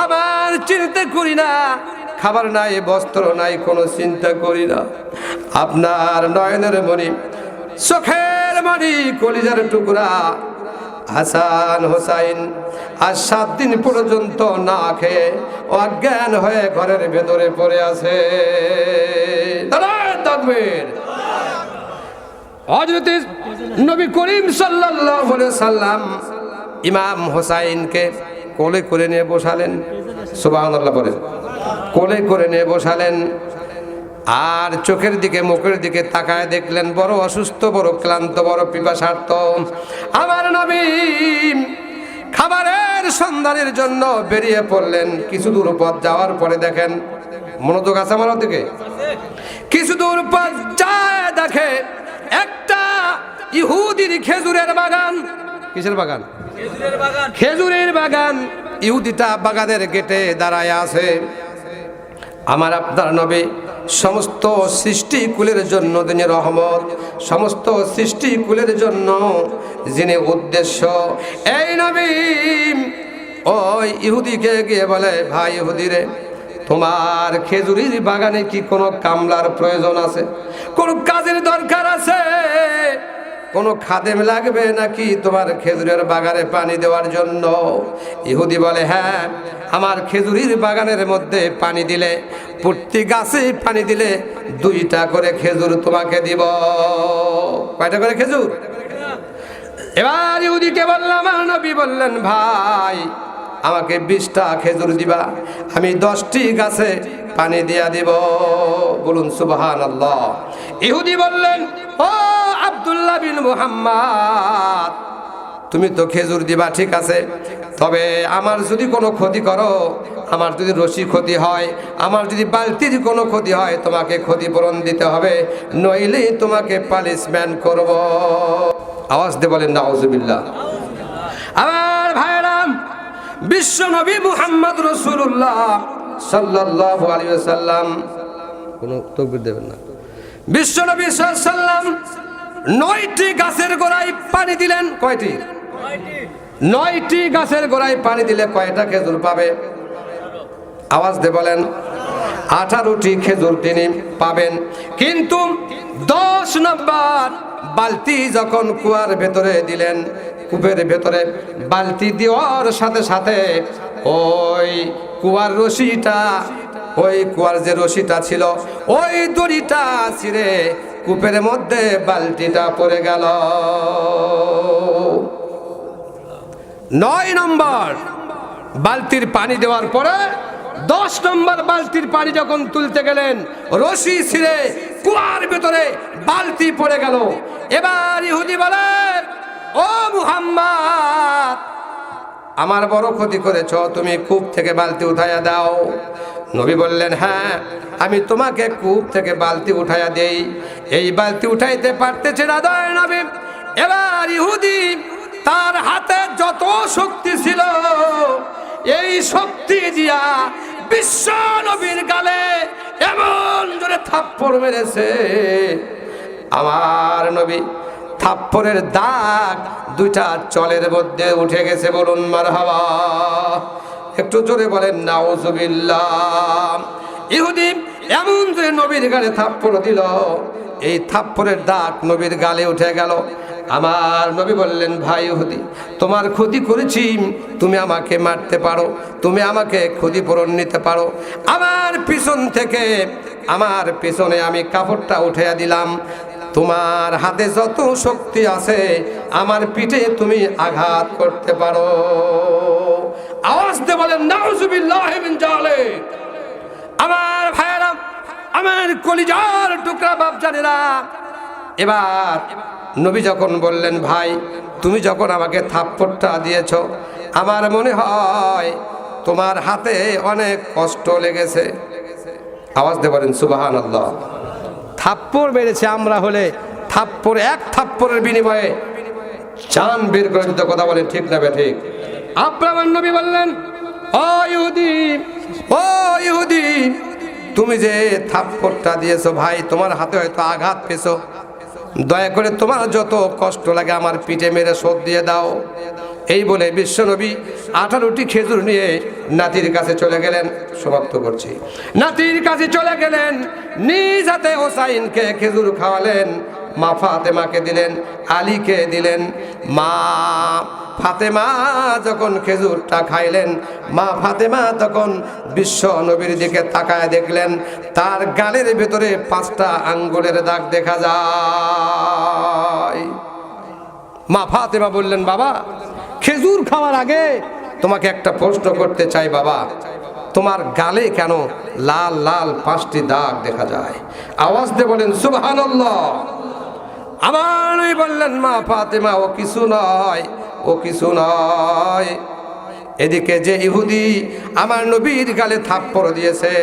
আমার চিন্তা করি না, খাবার নাই, বস্ত্র নাই, কোনো চিন্তা করি না। আপনার নয়নের মণি, চোখের মণি, কলিজার টুকরা হাসান হোসাইন আর 7 দিন পর্যন্ত না খেয়ে অজ্ঞান হয়ে ঘরের ভেতরে পড়ে আছে। তাকবীর! হযরত নবী করিম সাল্লাল্লাহু আলাইহি সাল্লাম ইমাম হোসাইনকে কোলে করে নিয়ে বসালেন। সুবহানাল্লাহ বলেন। কোলে করে নিয়ে বসালেন আর চোখের দিকে মুখের দিকে তাকায় দেখলেন বড় অসুস্থ, বড় ক্লান্ত, বড় পিপাসার্ত আমার নবী। খাবারের সন্ধানের জন্য বেরিয়ে পড়লেন। কিছু দূর পথ যাওয়ার পরে দেখেন, মনোযোগ আছে আমার দিকে, কিছু দূর পথ যায় দেখে একটা ইহুদির খেজুরের বাগান। কিসের বাগান? খেজুরের বাগান। ইহুদিটা বাগানের গেটে দাঁড়ায় আছে। আমার আপনার নবী সমস্ত সৃষ্টিকুলের জন্য যিনি রহমত, সমস্ত সৃষ্টিকুলের জন্য যিনি উদ্দেশ্য, এই নবী ওই ইহুদিকে গিয়ে বলে, ভাই ইহুদিরে, তোমার খেজুরির বাগানে কি কোনো কামলার প্রয়োজন আছে? কোনো কাজের দরকার আছে? কোনো খাদেম লাগবে নাকি তোমার খেজুরের বাগানে পানি দেওয়ার জন্য? ইহুদি বলে, হ্যাঁ, আমার খেজুরির বাগানের মধ্যে পানি দিলে, প্রতি গাছে পানি দিলে 2টা করে খেজুর তোমাকে দিব। কয়টা করে খেজুর? এবার ইহুদিকে বললাম, আমার নবী বললেন, ভাই আমাকে 20টা খেজুর দিবা, আমি 10টি গাছে পানি দিয়া দিব। বলুন সুবহানাল্লাহ। ইহুদি বললেন, ও আব্দুল্লাহ বিন মুহাম্মদ, তুমি তো খেজুর দিবা ঠিক আছে, তবে আমার যদি কোনো ক্ষতি করো, আমার যদি রশি ক্ষতি হয়, আমার যদি বালতির কোনো ক্ষতি হয়, তোমাকে ক্ষতিপূরণ দিতে হবে, নইলে তোমাকে পানিশমেন্ট করব। আওয়াজ দিয়ে বলেন নাউজুবিল্লাহ। আমার ভাইরাম, বিশ্ব নবী মুহাম্মদ রাসূলুল্লাহ সাল্লাল্লাহু আলাইহি ওয়াসাল্লাম, কোনো তাকবীর দেবেন না, বিশ্ব নবী সাল্লাল্লাহু আলাইহি ওয়াসাল্লাম 9টি গাছের গোড়ায় পানি দিলেন। কয়টি? 9টি গাছের গোড়ায় পানি দিলে কয়টা খেজুর পাবে? আওয়াজ দিয়ে বলেন। 18টি খেজুর তিনি পাবেন। কিন্তু 10 নম্বর বালতি যখন কুয়ার ভেতরে দিলেন, কূপের ভেতরে বালতি দেওয়ার সাথে সাথে ওই কুয়ার রশিটা, ওই কুয়ার যে রশিটা ছিল, ওই দড়িটা ছিঁড়ে কূপের মধ্যে বালতিটা পড়ে গেল। 9 নম্বর বালতির পানি দেওয়ার পরে 10 নম্বর বালতির পানি যখন তুলতে গেলেন, রশি ছিঁড়ে কুয়ার ভেতরে বালতি পড়ে গেল। এবার ইহুদি বলে, ও মুহাম্মদ, আমার বড় ক্ষতি করেছ, তুমি কূপ থেকে বালতি উঠাইয়া দাও। নবী বললেন, হ্যাঁ, আমি তোমাকে কূপ থেকে বালতি উঠাইয়া দেই। এই বালতি উঠাইতে পারতেছে না দয়ার নবী। এবার ইহুদি তার হাতে যত শক্তি ছিল, এই শক্তি দিয়া বিশ্ব নবীর গালে এমন জোরে থাপ্পড় মেরেছে, আমার নবী থাপ্পড়ের দাগ 2টা চলের মধ্যে উঠে গেছে। বলুন মারহাবা। একটু জোরে বলেন নাউজুবিল্লাহ। ইহুদি এমন যে নবীর গালে থাপ্পড় দিল, এই থাপ্পড়ের দাগ নবীর গালে উঠে গেল। আমার নবী বললেন, ভাই ইহুদি, তোমার ক্ষতি করেছি, তুমি আমাকে মারতে পারো, তুমি আমাকে ক্ষতিপূরণ নিতে পারো। আমার পিছন থেকে, আমার পিছনে আমি কাপড়টা উঠাইয়া দিলাম, তোমার হাতে যত শক্তি আছে আমার পিঠে তুমি আঘাত করতে পারো। আওয়াজ দিয়ে বলেন নাউজুবিল্লাহি মিন যালিক। আমার ভাইয়েরা, আমার কলিজার টুকরা বাপজানেরা, এবার নবী যখন বললেন, ভাই তুমি যখন আমাকে থাপ্পড়টা দিয়েছ, আমার মনে হয় তোমার হাতে অনেক কষ্ট লেগেছে। আওয়াজ দিয়ে বলেন সুবহানাল্লাহ। থাপ্পড় মেরেছে, আমরা হলে থাপ্পড়, এক থাপ্পড়ের বিনিময়ে জান বের করে দিতে। কথা বলেন ঠিক না ঠিক? আপনার নবী বললেন, ও ইহুদি, ও ইহুদি, তুমি যে থাপ্পড়টা দিয়েছো, ভাই তোমার হাতে হয়তো আঘাত পেয়েছো, দয়া করে তোমার যত কষ্ট লাগে আমার পিঠে মেরে শোধ দিয়ে দাও। এই বলে বিশ্বনবী 18টি খেজুর নিয়ে নাতির কাছে চলে গেলেন। সমাপ্ত করছি। নাতির কাছে চলে গেলেন, নিজ হাতে হোসাইনকে খেজুর খাওয়ালেন, মা ফাতেমাকে দিলেন, আলীকে দিলেন। মা ফাতেমা যখন খেজুরটা খাইলেন, মা ফাতেমা তখন বিশ্ব নবীর দিকে তাকায় দেখলেন তার গালের ভেতরে 5টা আঙ্গুলের দাগ দেখা যায়। মা ফাতেমা বললেন, বাবা খেজুর খাওয়ার আগে তোমাকে একটা প্রশ্ন করতে চাই বাবা, তোমার গালে কেন লাল লাল 5টি দাগ দেখা যায়? আওয়াজ দিয়ে বলেন সুবহানাল্লাহ। আমার নবী বললেন, মা ফাতেমা ও কিছু নয়, ও কিছু নয়। এদিকে যে ইহুদি আমার নবীর গালে থাপ্পড় দিয়েছে,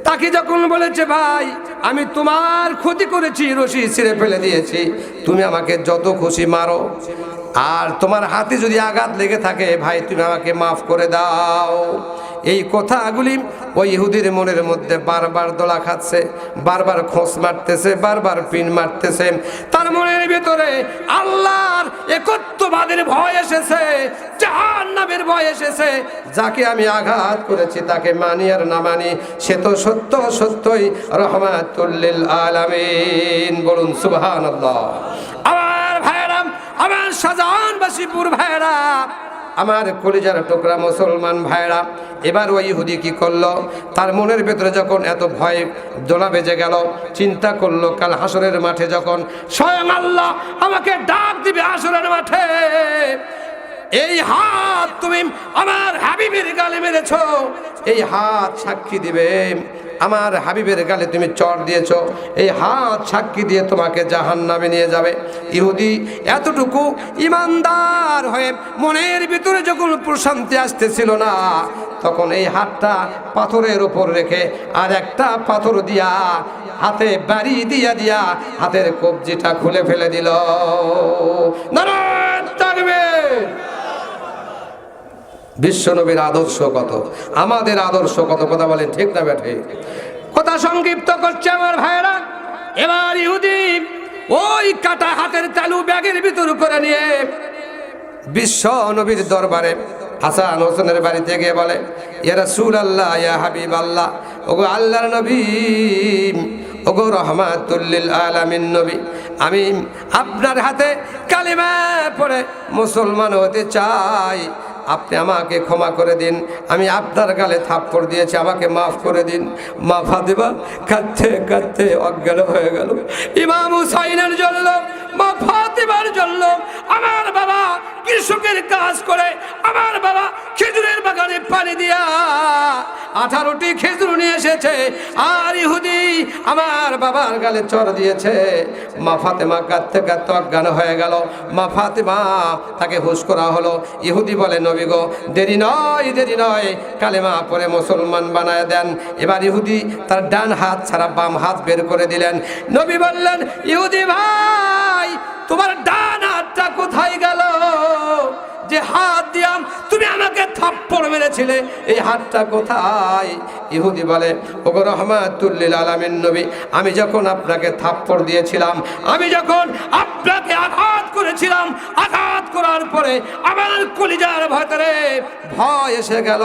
তাকে যখন বলেছে, ভাই আমি তোমার ক্ষতি করেছি, রশি ছিঁড়ে ফেলে দিয়েছি, তুমি আমাকে যত খুশি মারো, আর তোমার হাতে যদি আঘাত লেগে থাকে ভাই তুমি আমাকে মাফ করে দাও। এই কথাগুলি ওই ইহুদির মনের মধ্যে বারবার দোলা খাচ্ছে, বারবার খোঁচ মারতেছে, বারবার পিন মারতেছে। তার মনের ভিতরে আল্লাহর একত্ববাদের ভয় এসেছে, জাহান্নামের ভয় এসেছে। যাকে আমি আঘাত করেছি তাকে মানি আর না মানি, সে তো সত্য সত্যই রহমাতুল লিল আলামিন। বলুন সুবহানাল্লাহ। আমার ভাইরা, আমার শাহজাহানবাসীপুর ভাইরা, আমার কলিজার টুকরা মুসলমান ভাইরা, এবার ওই ইহুদি কি করলো? তার মনের ভেতরে যখন এত ভয় দোলা বেজে গেল, চিন্তা করলো কাল হাসরের মাঠে যখন স্বয়ং আল্লাহ আমাকে ডাক দিবে হাসরের মাঠে, এই হাত তুমি আমার হাবিবের গালে মেরেছো, এই হাত সাক্ষী দিবে আমার হাবিবের গালে তুমি চড় দিয়েছো, এই হাত সাক্ষী দিয়ে তোমাকে জাহান্নামে নিয়ে যাবে। ইহুদি এতটুকু ইমানদার হয়ে মনের ভিতরে যখন প্রশান্তি আসতেছিল না, তখন এই হাতটা পাথরের উপর রেখে আর একটা পাথর দিয়া হাতে বাড়ি দিয়া দিয়া হাতের কবজিটা খুলে ফেলে দিল। নারায়ে তাকবীর। বিশ্বনবীর আদর্শ কত, আমাদের আদর্শ কত, কথা বলেন ঠিক না বেঠে? কথা সংক্ষিপ্ত করছে আমার ভাইরা। এবার ইহুদি ওই কাটা হাতের তালু ব্যাগের ভিতর করে নিয়ে বিশ্ব নবীর দরবারে হাসান হোসেনের বাড়িতে গিয়ে বলে, ইয়া রাসূলুল্লাহ, ইয়া হাবিবাল্লাহ, ওগো আল্লাহর নবী, ওগো রহমাতুল লিল আলামিন নবী, আমি আপনার হাতে কালিমা পড়ে মুসলমান হতে চাই, আপনি আমাকে ক্ষমা করে দিন, আমি আপনার গালে থাপ্পড় দিয়েছি, আমাকে মাফ করে দিন। মা ফাতেমা কাঁদতে কাঁদতে অজ্ঞান হয়ে গেল। ইমাম হুসাইনের জন্য, মা ফাতেমার জন্য আমার বাবা কৃষকের কাজ করে, আমার বাবা খেজুরের বাগানে পানি দিয়া 18টি খেজুর নিয়ে এসেছে, আর ইহুদি আমার বাবার গালে চড় দিয়েছে। মা ফাতেমা কাঁদতে কাঁদতে অজ্ঞান হয়ে গেল। মা ফাতেমা তাকে হুঁশ করা হলো। ইহুদি বলে, নবী গো, দেরি নয়, দেরি নয়, কালেমা পড়ে মুসলমান বানায় দেন। এবার ইহুদি তার ডান হাত ছাড়া বাম হাত বের করে দিলেন। নবী বললেন, ইহুদি ভাই, তোমার ডান হাতটা কোথায় গেল? যে হাত দিয়াম তুমি আমাকে থাপ্পড় মেরেছিলে, এই হাতটা কোথায়? ইহুদি বলে, ওগো রহমাতুল লিল আলামিন নবী, আমি যখন আপনাকে থাপ্পড় দিয়েছিলাম, আমি যখন আপনাকে আঘাত করেছিলাম, আঘাত করার পরে আমার কলিজার ভিতরে ভয় এসে গেল।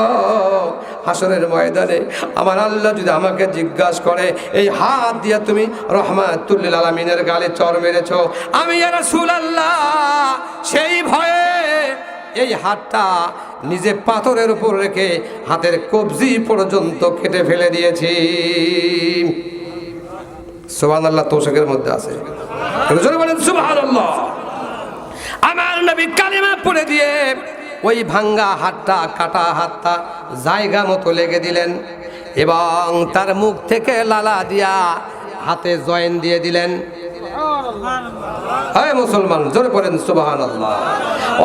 হাসরের ময়দানে আমার আল্লাহ যদি আমাকে জিজ্ঞাসা করে, এই হাত দিয়ে তুমি রহমাতুল লিল আলামিনের গালে চড় মেরেছো, আমি ইয়া রাসূলুল্লাহ সেই ভয়ে এই হাতটা নিজে পাথরের উপর রেখে হাতের কবজি পর্যন্ত কেটে ফেলে দিয়েছি। সুবহানাল্লাহ তৌসিকের মধ্যে আছে, জোরে বলেন সুবহানাল্লাহ। আমার নবী কালিমা পড়ে দিয়ে ওই ভাঙ্গা হাতটা, কাটা হাতটা জায়গা মতো লেগে দিলেন এবং তার মুখ থেকে লালা দিয়া হাতে জয়েন দিয়ে দিলেন। হ্যাঁ মুসলমান, জোরে পড়েন সুবহানাল্লাহ।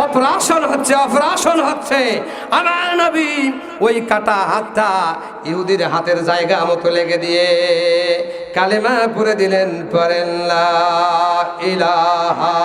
অপারেশন হচ্ছে, অপারেশন হচ্ছে। আমার নবী ওই কাটা হাতটা ইহুদির হাতের জায়গা মতো লেগে দিয়ে কালেমা পড়ে দিলেন, পড়েন লা ইলাহা